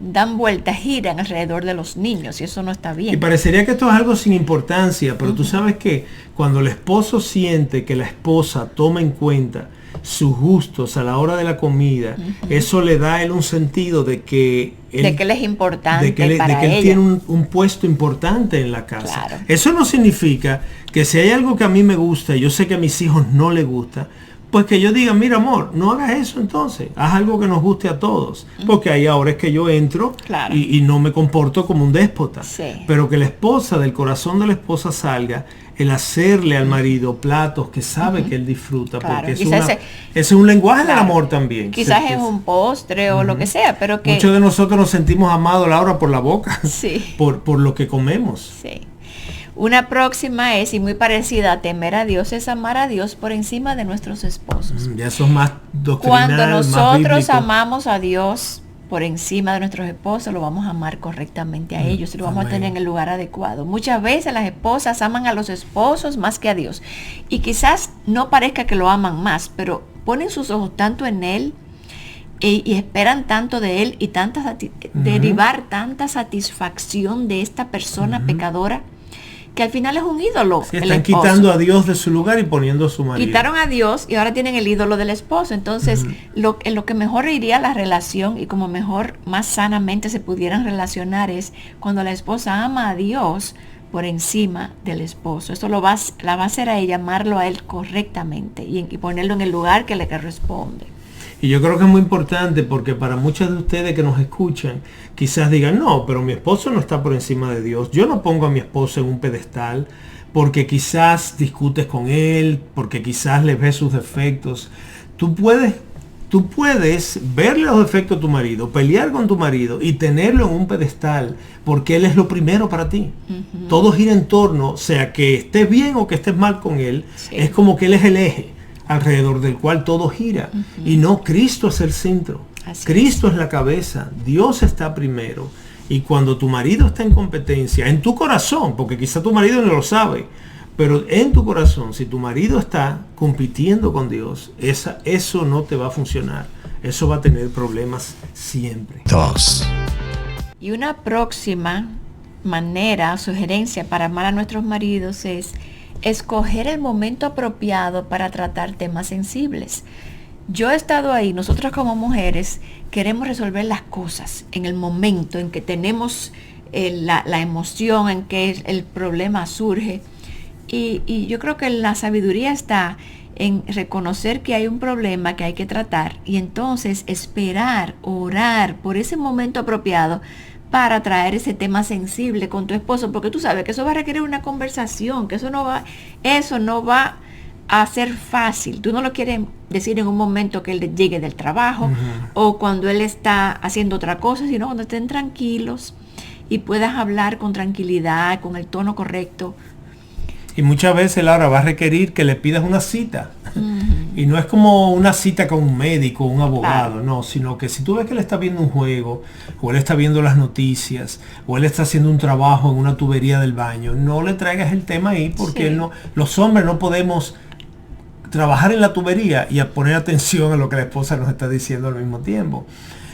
S3: dan vueltas, giran alrededor de los niños y eso no está bien.
S2: Y parecería que esto es algo sin importancia, pero tú sabes que cuando el esposo siente que la esposa toma en cuenta sus gustos a la hora de la comida, eso le da a él un sentido de que él,
S3: de que él es importante para
S2: de que él
S3: ella.
S2: tiene un puesto importante en la casa.
S3: Claro.
S2: Eso no significa que si hay algo que a mí me gusta y yo sé que a mis hijos no les gusta, pues que yo diga, mira amor, no hagas eso entonces, haz algo que nos guste a todos, porque ahí ahora es que yo entro
S3: Claro.
S2: y no me comporto como un déspota,
S3: Sí.
S2: pero que la esposa, del corazón de la esposa salga el hacerle al marido platos que sabe que él disfruta,
S3: Claro.
S2: porque
S3: Quizás
S2: ese es un lenguaje
S3: Claro.
S2: del amor también.
S3: Quizás
S2: Se-
S3: es un postre o lo que sea, pero que...
S2: Muchos de nosotros nos sentimos amados, Laura, por la boca,
S3: Sí.
S2: por lo que comemos.
S3: Sí. Una próxima es, y muy parecida a temer a Dios, es amar a Dios por encima de nuestros esposos.
S2: Ya eso es más doctrinal,
S3: Cuando
S2: más
S3: nosotros
S2: bíblico.
S3: amamos a Dios por encima de nuestros esposos, lo vamos a amar correctamente a ellos y lo vamos a
S2: Amén.
S3: tener en el lugar adecuado. Muchas veces las esposas aman a los esposos más que a Dios. Y quizás no parezca que lo aman más, pero ponen sus ojos tanto en Él y esperan tanto de Él y derivar tanta satisfacción de esta persona pecadora, que al final es un ídolo.
S2: Sí,
S3: el
S2: están
S3: esposo.
S2: quitando a Dios de su lugar y poniendo a su marido.
S3: Quitaron a Dios y ahora tienen el ídolo del esposo. Entonces, en lo que mejor iría la relación y como mejor, más sanamente se pudieran relacionar es cuando la esposa ama a Dios por encima del esposo. Esto la va a hacer a ella amarlo a él correctamente y ponerlo en el lugar que le corresponde.
S2: Y yo creo que es muy importante porque para muchos de ustedes que nos escuchan, quizás digan, no, pero mi esposo no está por encima de Dios. Yo no pongo a mi esposo en un pedestal porque quizás discutes con él, porque quizás le ves sus defectos. Tú puedes verle los defectos a tu marido, pelear con tu marido y tenerlo en un pedestal porque él es lo primero para ti. Todo gira en torno, sea que estés bien o que estés mal con él,
S3: Sí.
S2: es como que él es el eje alrededor del cual todo gira. Y no, Cristo es el centro.
S3: Así
S2: Cristo es la cabeza. Dios está primero. Y cuando tu marido está en competencia, en tu corazón, porque quizá tu marido no lo sabe, pero en tu corazón, si tu marido está compitiendo con Dios, eso no te va a funcionar. Eso va a tener problemas siempre.
S4: 2,
S3: Y una próxima manera, sugerencia para amar a nuestros maridos es escoger el momento apropiado para tratar temas sensibles. Yo he estado ahí, nosotras como mujeres queremos resolver las cosas en el momento en que tenemos la emoción, en que el problema surge. Y yo creo que la sabiduría está en reconocer que hay un problema que hay que tratar y entonces esperar, orar por ese momento apropiado para traer ese tema sensible con tu esposo, porque tú sabes que eso va a requerir una conversación, que eso no va a ser fácil. Tú no lo quieres decir en un momento que él llegue del trabajo o cuando él está haciendo otra cosa, sino cuando estén tranquilos y puedas hablar con tranquilidad, con el tono correcto.
S2: Y muchas veces, Laura, va a requerir que le pidas una cita. Y no es como una cita con un médico, un abogado,
S3: Claro.
S2: no, sino que si tú ves que él está viendo un juego, o él está viendo las noticias, o él está haciendo un trabajo en una tubería del baño, no le traigas el tema ahí porque
S3: Sí.
S2: él no, los hombres no podemos trabajar en la tubería y a poner atención a lo que la esposa nos está diciendo al mismo tiempo.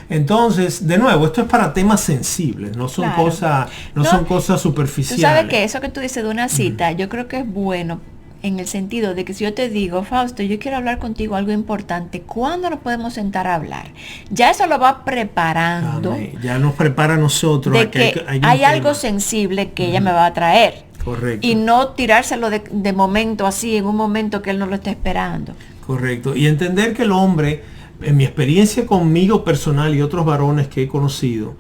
S2: Entonces, de nuevo, esto es para temas sensibles, no son
S3: Claro.
S2: cosas, no
S3: No,
S2: son cosas
S3: Tú
S2: superficiales.
S3: sabes que eso que tú dices de una cita, yo creo que es bueno en el sentido de que si yo te digo, Fausto, yo quiero hablar contigo algo importante, ¿cuándo nos podemos sentar a hablar? Ya eso lo va preparando
S2: Amén. Ya nos prepara a nosotros a
S3: de que hay algo
S2: tema.
S3: sensible que ella me va a traer.
S2: Correcto.
S3: Y no tirárselo de momento así, en un momento que él no lo está esperando.
S2: Correcto. Y entender que el hombre, en mi experiencia conmigo personal y otros varones que he conocido,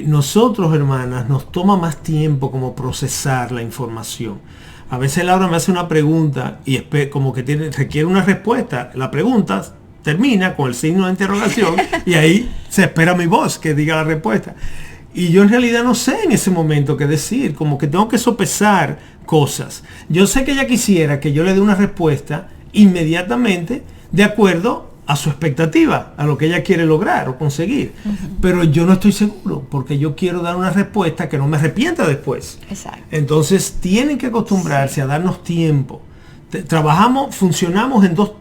S2: nosotros, hermanas, nos toma más tiempo como procesar la información. A veces Laura me hace una pregunta y como que requiere una respuesta. La pregunta termina con el signo de interrogación y ahí se espera mi voz que diga la respuesta. Y yo en realidad no sé en ese momento qué decir, como que tengo que sopesar cosas. Yo sé que ella quisiera que yo le dé una respuesta inmediatamente de acuerdo a su expectativa, a lo que ella quiere lograr o conseguir. Pero yo no estoy seguro, porque yo quiero dar una respuesta que no me arrepienta después.
S3: Exacto.
S2: Entonces tienen que acostumbrarse a darnos tiempo. Funcionamos en dos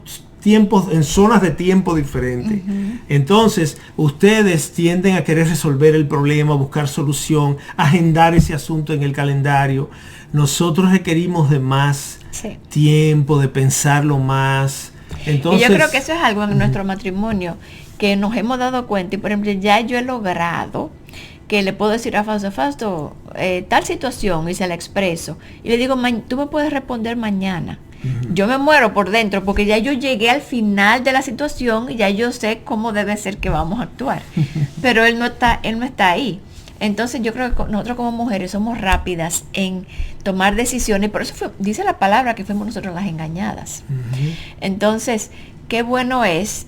S2: tiempos, en zonas de tiempo diferentes. Entonces ustedes tienden a querer resolver el problema, buscar solución, agendar ese asunto en el calendario. Nosotros requerimos de más
S3: Sí.
S2: tiempo, de pensarlo más. Entonces,
S3: Y yo creo que eso es algo en nuestro matrimonio que nos hemos dado cuenta. Y por ejemplo, ya yo he logrado que le puedo decir a Fausto, tal situación, y se la expreso. Y le digo, tú me puedes responder mañana. Yo me muero por dentro porque ya yo llegué al final de la situación y ya yo sé cómo debe ser que vamos a actuar. Pero él no está ahí. Entonces yo creo que nosotros como mujeres somos rápidas en tomar decisiones. Por eso dice la palabra que fuimos nosotros las engañadas. Entonces, qué bueno es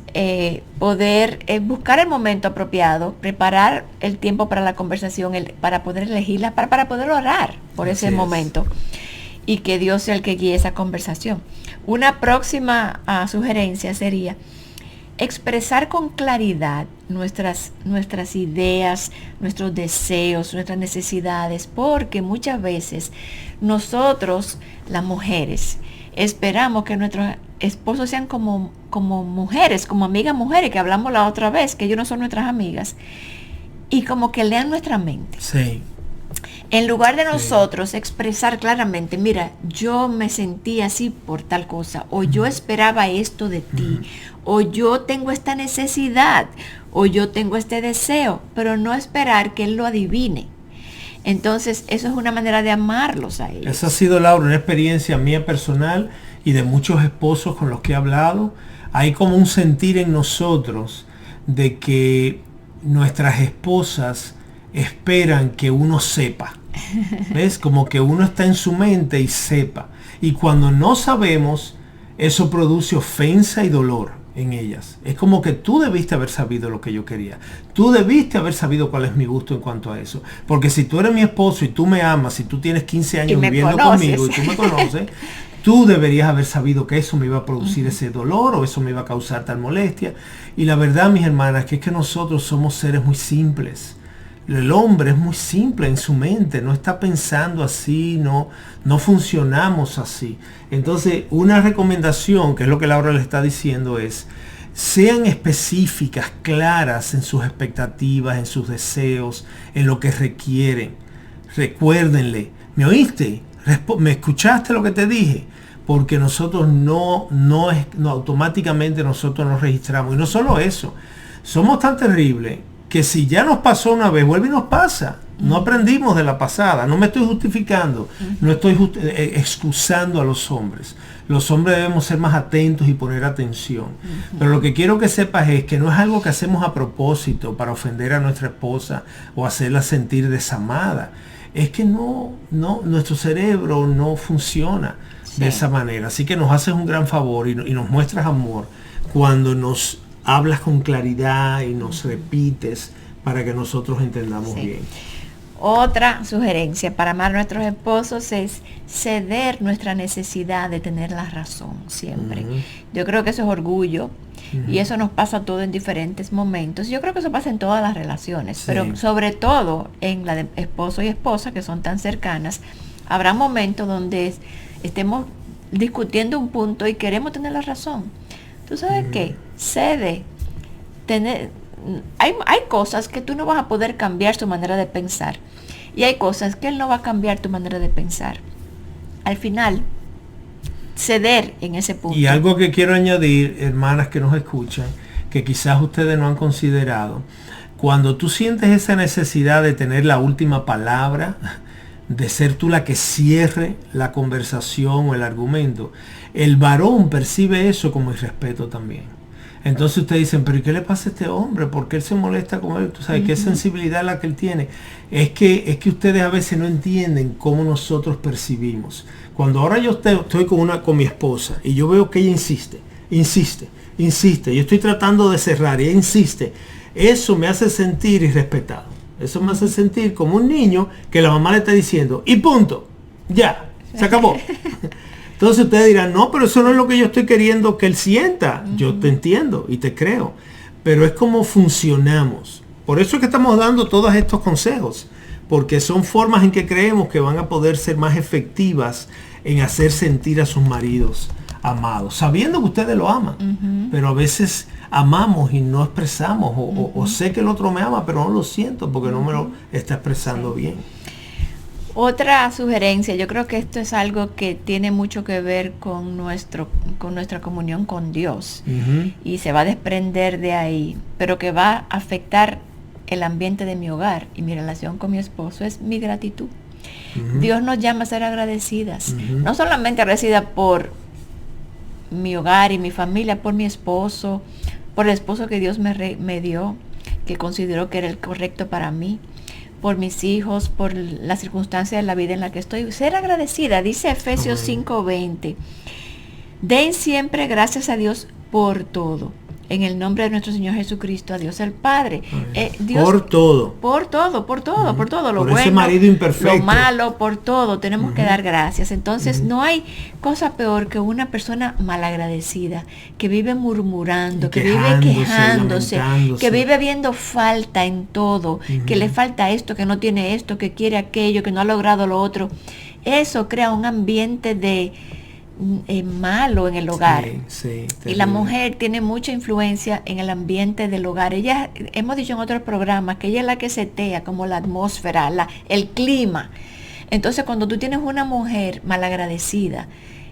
S3: poder buscar el momento apropiado, preparar el tiempo para la conversación, para poder elegirla, para poder orar por ese momento. Y que Dios sea el que guíe esa conversación. Una próxima sugerencia sería expresar con claridad nuestras ideas, nuestros deseos, nuestras necesidades, porque muchas veces nosotros, las mujeres, esperamos que nuestros esposos sean como mujeres, como amigas mujeres, que hablamos la otra vez, que ellos no son nuestras amigas, y como que lean nuestra mente.
S2: Sí.
S3: En lugar de nosotros expresar claramente, mira, yo me sentí así por tal cosa, o yo esperaba esto de ti, o yo tengo esta necesidad, o yo tengo este deseo, pero no esperar que él lo adivine. Entonces, eso es una manera de amarlos a ellos.
S2: Esa ha sido, Laura, una experiencia mía personal y de muchos esposos con los que he hablado. Hay como un sentir en nosotros de que nuestras esposas esperan que uno sepa. ¿Ves? Como que uno está en su mente y sepa. Y cuando no sabemos, eso produce ofensa y dolor en ellas. Es como que tú debiste haber sabido lo que yo quería. Tú debiste haber sabido cuál es mi gusto en cuanto a eso. Porque si tú eres mi esposo y tú me amas, si tú tienes 15 años viviendo conmigo y tú me conoces, tú deberías haber sabido que eso me iba a producir ese dolor o eso me iba a causar tal molestia. Y la verdad, mis hermanas, que es que nosotros somos seres muy simples. El hombre es muy simple en su mente, no está pensando así, no funcionamos así. Entonces, una recomendación, que es lo que Laura le está diciendo, es sean específicas, claras en sus expectativas, en sus deseos, en lo que requieren. Recuérdenle, ¿me oíste? ¿Me escuchaste lo que te dije? Porque nosotros no automáticamente nosotros nos registramos. Y no solo eso, somos tan terribles que si ya nos pasó una vez, vuelve y nos pasa. No aprendimos de la pasada. No me estoy justificando. No estoy excusando a los hombres. Los hombres debemos ser más atentos y poner atención. Pero lo que quiero que sepas es que no es algo que hacemos a propósito para ofender a nuestra esposa o hacerla sentir desamada. Es que nuestro cerebro no funciona de esa manera. Así que nos haces un gran favor y nos muestras amor cuando nos hablas con claridad y nos repites para que nosotros entendamos bien.
S3: Otra sugerencia para amar a nuestros esposos es ceder nuestra necesidad de tener la razón siempre. Yo creo que eso es orgullo y eso nos pasa todo en diferentes momentos. Yo creo que eso pasa en todas las relaciones, pero sobre todo en la de esposo y esposa, que son tan cercanas, habrá momentos donde estemos discutiendo un punto y queremos tener la razón. ¿Tú sabes qué? Cede. Hay cosas que tú no vas a poder cambiar su manera de pensar. Y hay cosas que él no va a cambiar tu manera de pensar. Al final, ceder en ese punto.
S2: Y algo que quiero añadir, hermanas que nos escuchan, que quizás ustedes no han considerado. Cuando tú sientes esa necesidad de tener la última palabra, de ser tú la que cierre la conversación o el argumento, el varón percibe eso como irrespeto también. Entonces ustedes dicen, pero ¿y qué le pasa a este hombre? ¿Por qué él se molesta con él? ¿Tú sabes qué sensibilidad la que él tiene? Es que ustedes a veces no entienden cómo nosotros percibimos. Cuando ahora yo estoy con mi esposa y yo veo que ella insiste, yo estoy tratando de cerrar y ella insiste, eso me hace sentir irrespetado. Eso me hace sentir como un niño que la mamá le está diciendo, y punto, ya, se acabó. Entonces ustedes dirán, no, pero eso no es lo que yo estoy queriendo que él sienta. Yo te entiendo y te creo. Pero es como funcionamos. Por eso es que estamos dando todos estos consejos. Porque son formas en que creemos que van a poder ser más efectivas en hacer sentir a sus maridos amados. Sabiendo que ustedes lo aman. Pero a veces amamos y no expresamos. O sé que el otro me ama, pero no lo siento porque no me lo está expresando bien.
S3: Otra sugerencia, yo creo que esto es algo que tiene mucho que ver con nuestra comunión con Dios y se va a desprender de ahí, pero que va a afectar el ambiente de mi hogar y mi relación con mi esposo, es mi gratitud. Dios nos llama a ser agradecidas, no solamente agradecidas por mi hogar y mi familia, por mi esposo, por el esposo que Dios me dio, que considero que era el correcto para mí, por mis hijos, por las circunstancias de la vida en la que estoy. Ser agradecida, dice Efesios 5:20. Den siempre gracias a Dios por todo. En el nombre de nuestro Señor Jesucristo, a Dios el Padre. Dios,
S2: por todo.
S3: Por todo, lo
S2: por
S3: bueno,
S2: ese marido imperfecto,
S3: lo malo, por todo. Tenemos que dar gracias. Entonces, no hay cosa peor que una persona malagradecida, que vive murmurando, que vive quejándose, que vive viendo falta en todo, que le falta esto, que no tiene esto, que quiere aquello, que no ha logrado lo otro. Eso crea un ambiente de malo en el hogar. Y la mujer tiene mucha influencia en el ambiente del hogar. Ella, hemos dicho en otros programas que ella es la que setea como la atmósfera, el clima. Entonces, cuando tú tienes una mujer malagradecida,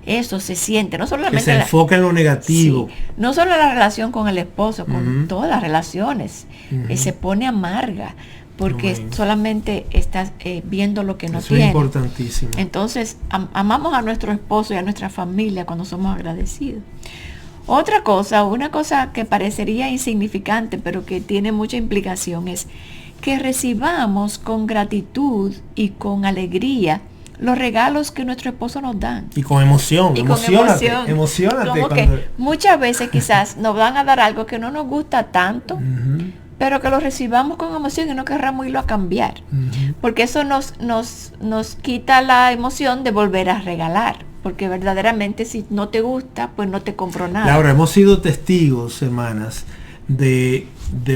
S3: eso se siente, no solamente
S2: que se enfoca en lo negativo.
S3: No solo la relación con el esposo, con todas las relaciones, se pone amarga, porque solamente estás viendo lo que no tiene.
S2: Eso es importantísimo.
S3: Entonces, amamos a nuestro esposo y a nuestra familia cuando somos agradecidos. Otra cosa, una cosa que parecería insignificante, pero que tiene mucha implicación, es que recibamos con gratitud y con alegría los regalos que nuestro esposo nos dan.
S2: Y con emoción, emocionate.
S3: Como que muchas veces quizás nos van a dar algo que no nos gusta tanto, pero que lo recibamos con emoción y no querramos irlo a cambiar. Porque eso nos quita la emoción de volver a regalar. Porque verdaderamente si no te gusta, pues no te compro nada.
S2: Laura, hemos sido testigos, hermanas, de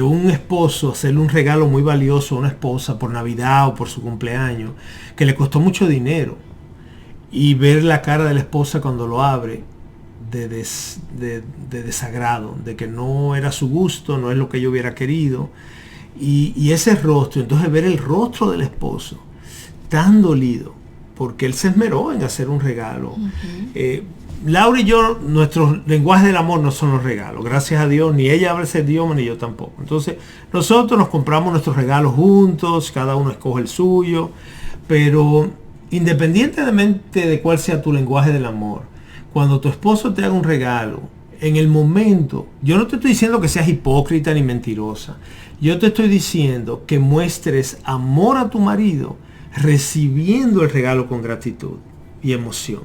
S2: un esposo hacerle un regalo muy valioso a una esposa por Navidad o por su cumpleaños, que le costó mucho dinero. Y ver la cara de la esposa cuando lo abre, de desagrado, de que no era su gusto, no es lo que ella hubiera querido, y ese rostro, entonces ver el rostro del esposo tan dolido porque él se esmeró en hacer un regalo. Laura y yo, nuestros lenguajes del amor no son los regalos, gracias a Dios, ni ella habla ese idioma ni yo tampoco. Entonces nosotros nos compramos nuestros regalos juntos, cada uno escoge el suyo, pero independientemente de cuál sea tu lenguaje del amor, cuando tu esposo te haga un regalo, en el momento, yo no te estoy diciendo que seas hipócrita ni mentirosa. Yo te estoy diciendo que muestres amor a tu marido recibiendo el regalo con gratitud y emoción.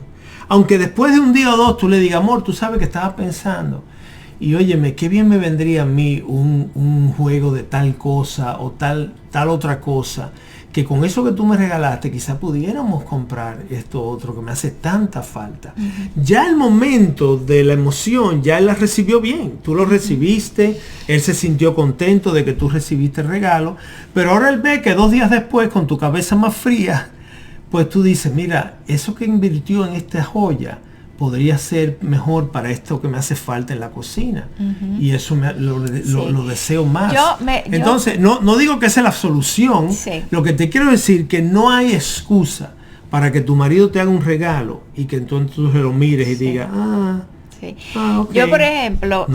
S2: Aunque después de un día o dos tú le digas, amor, tú sabes que estaba pensando. Y óyeme, qué bien me vendría a mí un juego de tal cosa o tal otra cosa, que con eso que tú me regalaste quizá pudiéramos comprar esto otro que me hace tanta falta. Ya el momento de la emoción, ya él la recibió bien, tú lo recibiste, él se sintió contento de que tú recibiste el regalo, pero ahora él ve que 2 días después, con tu cabeza más fría, pues tú dices, mira, eso que invirtió en esta joya podría ser mejor para esto que me hace falta en la cocina. Y eso lo deseo más. Entonces, no digo que esa es la solución. Lo que te quiero decir que no hay excusa para que tu marido te haga un regalo y que entonces tú lo mires y digas, okay.
S3: Yo, por ejemplo,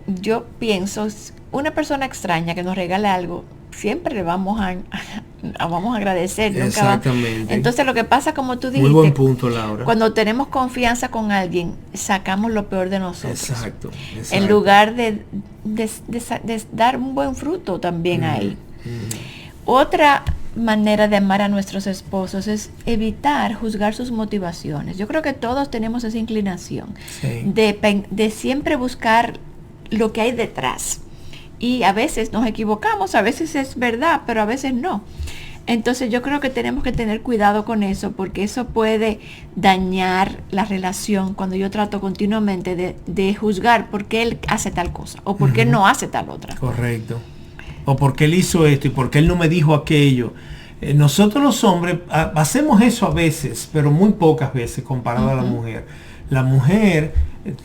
S3: yo pienso, una persona extraña que nos regale algo, siempre le vamos a agradecer.
S2: Exactamente.
S3: Entonces lo que pasa, como tú dijiste,
S2: muy buen punto, Laura,
S3: cuando tenemos confianza con alguien, sacamos lo peor de nosotros.
S2: Exacto.
S3: En lugar de dar un buen fruto también ahí. Otra manera de amar a nuestros esposos es evitar juzgar sus motivaciones. Yo creo que todos tenemos esa inclinación de siempre buscar lo que hay detrás. Y a veces nos equivocamos, a veces es verdad, pero a veces no. Entonces yo creo que tenemos que tener cuidado con eso, porque eso puede dañar la relación cuando yo trato continuamente de juzgar por qué él hace tal cosa o por qué no hace tal otra.
S2: Correcto. O por qué él hizo esto y por qué él no me dijo aquello. Nosotros los hombres hacemos eso a veces, pero muy pocas veces comparado a la mujer. La mujer,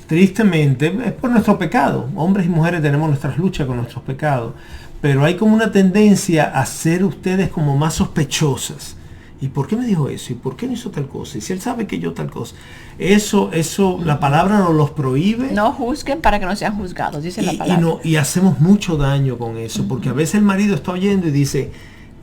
S2: tristemente, es por nuestro pecado. Hombres y mujeres tenemos nuestras luchas con nuestros pecados, pero hay como una tendencia a ser ustedes como más sospechosas. ¿Y por qué me dijo eso? ¿Y por qué no hizo tal cosa? ¿Y si él sabe que yo tal cosa? Eso, la palabra nos los prohíbe.
S3: No juzguen para que no sean juzgados, dice la palabra.
S2: Y hacemos mucho daño con eso, porque a veces el marido está oyendo y dice,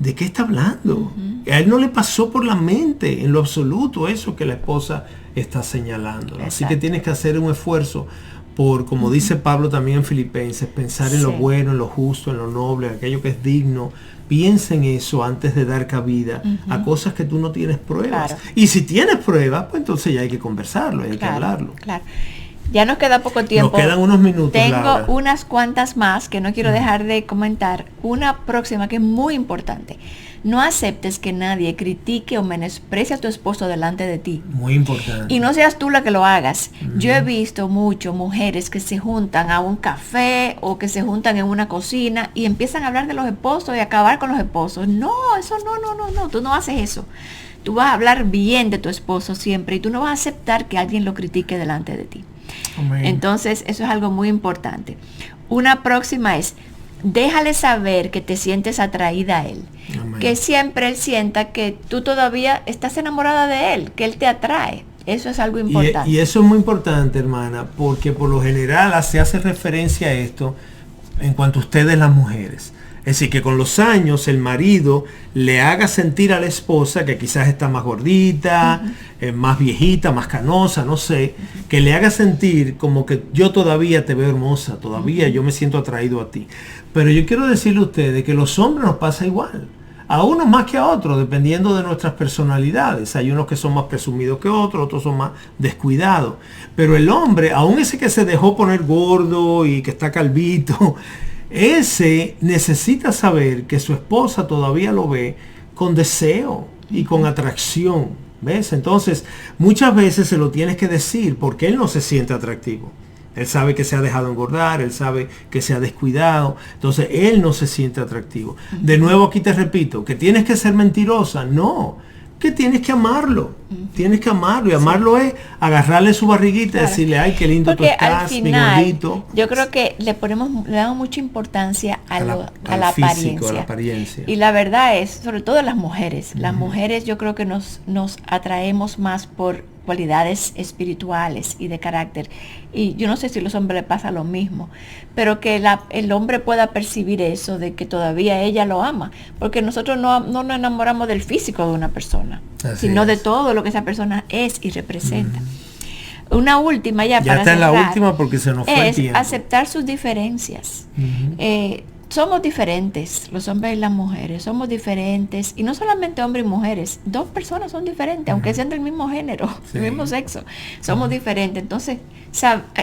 S2: ¿de qué está hablando? A él no le pasó por la mente en lo absoluto eso que la esposa está señalando. Así que tienes que hacer un esfuerzo por, como dice Pablo también en Filipenses, pensar en lo bueno, en lo justo, en lo noble, en aquello que es digno. Piensa en eso antes de dar cabida a cosas que tú no tienes pruebas.
S3: Claro.
S2: Y si tienes pruebas, pues entonces ya hay que conversarlo, hay que hablarlo.
S3: Claro. Ya nos queda poco tiempo.
S2: Nos quedan unos minutos.
S3: Tengo
S2: Laura.
S3: unas cuantas más que no quiero dejar de comentar. Una próxima que es muy importante. No aceptes que nadie critique o menosprecie a tu esposo delante de ti.
S2: Muy importante.
S3: Y no seas tú la que lo hagas. Yo he visto mucho mujeres que se juntan a un café o que se juntan en una cocina y empiezan a hablar de los esposos y acabar con los esposos. No, eso no, tú no haces eso. Tú vas a hablar bien de tu esposo siempre y tú no vas a aceptar que alguien lo critique delante de ti.
S2: Amén.
S3: Entonces, eso es algo muy importante. Una próxima es, déjale saber que te sientes atraída a él.
S2: Amén.
S3: Que siempre él sienta que tú todavía estás enamorada de él, que él te atrae. Eso es algo importante.
S2: Y eso es muy importante, hermana, porque por lo general se hace referencia a esto en cuanto a ustedes las mujeres. Es decir, que con los años el marido le haga sentir a la esposa que quizás está más gordita, más viejita, más canosa, no sé, que le haga sentir como que yo todavía te veo hermosa, todavía yo me siento atraído a ti. Pero yo quiero decirle a ustedes que los hombres nos pasa igual. A unos más que a otros, dependiendo de nuestras personalidades. Hay unos que son más presumidos que otros son más descuidados. Pero el hombre, aún ese que se dejó poner gordo y que está calvito, ese necesita saber que su esposa todavía lo ve con deseo y con atracción. ¿Ves? Entonces, muchas veces se lo tienes que decir porque él no se siente atractivo. Él sabe que se ha dejado engordar, él sabe que se ha descuidado, entonces él no se siente atractivo. De nuevo aquí te repito, que tienes que ser mentirosa, no, que tienes que amarlo, tienes que amarlo, y amarlo es agarrarle su barriguita y decirle, ay, qué lindo
S3: porque
S2: tú estás,
S3: al final,
S2: mi gordito.
S3: yo creo que le damos mucha importancia a la
S2: físico, a la apariencia.
S3: Y la verdad es, sobre todo las mujeres, las mujeres yo creo que nos atraemos más por cualidades espirituales y de carácter. Y yo no sé si a los hombres les pasa lo mismo, pero que el hombre pueda percibir eso, de que todavía ella lo ama, porque nosotros no nos enamoramos del físico de una persona, sino de todo lo que esa persona es y representa. Una última ya para
S2: está
S3: cerrar,
S2: en la última porque se nos fue el tiempo.
S3: Aceptar sus diferencias. Somos diferentes, los hombres y las mujeres, somos diferentes, y no solamente hombres y mujeres, dos personas son diferentes, aunque sean del mismo género, del mismo sexo, somos diferentes. Entonces,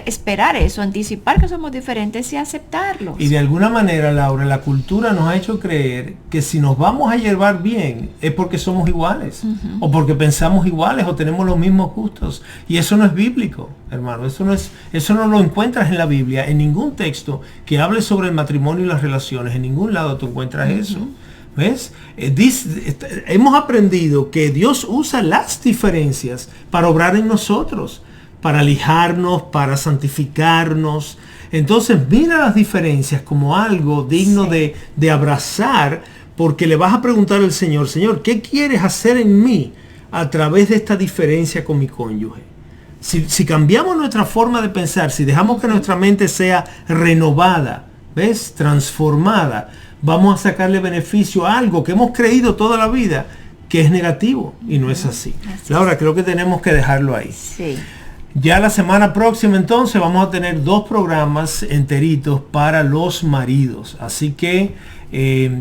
S3: esperar eso, anticipar que somos diferentes y aceptarlos.
S2: Y de alguna manera, Laura, la cultura nos ha hecho creer que si nos vamos a llevar bien es porque somos iguales, o porque pensamos iguales, o tenemos los mismos gustos, y eso no es bíblico, hermano. Eso no lo encuentras en la Biblia, en ningún texto que hable sobre el matrimonio y las relaciones. En ningún lado tú encuentras eso. ¿Ves? Hemos aprendido que Dios usa las diferencias para obrar en nosotros, para lijarnos, para santificarnos. Entonces mira las diferencias como algo digno de abrazar, porque le vas a preguntar al Señor, Señor, ¿qué quieres hacer en mí a través de esta diferencia con mi cónyuge? Si cambiamos nuestra forma de pensar, si dejamos que nuestra mente sea renovada, ¿ves? Transformada, vamos a sacarle beneficio a algo que hemos creído toda la vida que es negativo, y no es así. Laura, creo que tenemos que dejarlo ahí.
S3: Sí.
S2: Ya la semana próxima entonces vamos a tener 2 programas enteritos para los maridos, así que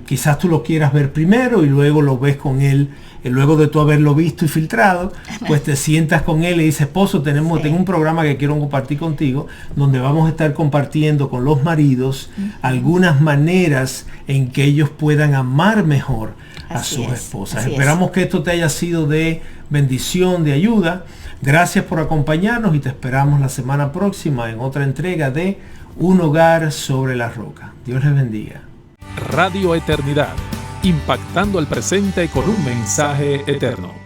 S2: quizás tú lo quieras ver primero y luego lo ves con él. Luego de tú haberlo visto y filtrado, pues te sientas con él y dices, esposo, tengo un programa que quiero compartir contigo, donde vamos a estar compartiendo con los maridos algunas maneras en que ellos puedan amar mejor a sus esposas. Esperamos que esto te haya sido de bendición, de ayuda. Gracias por acompañarnos y te esperamos la semana próxima en otra entrega de Un Hogar sobre la Roca. Dios les bendiga.
S1: Radio Eternidad, impactando el presente con un mensaje eterno.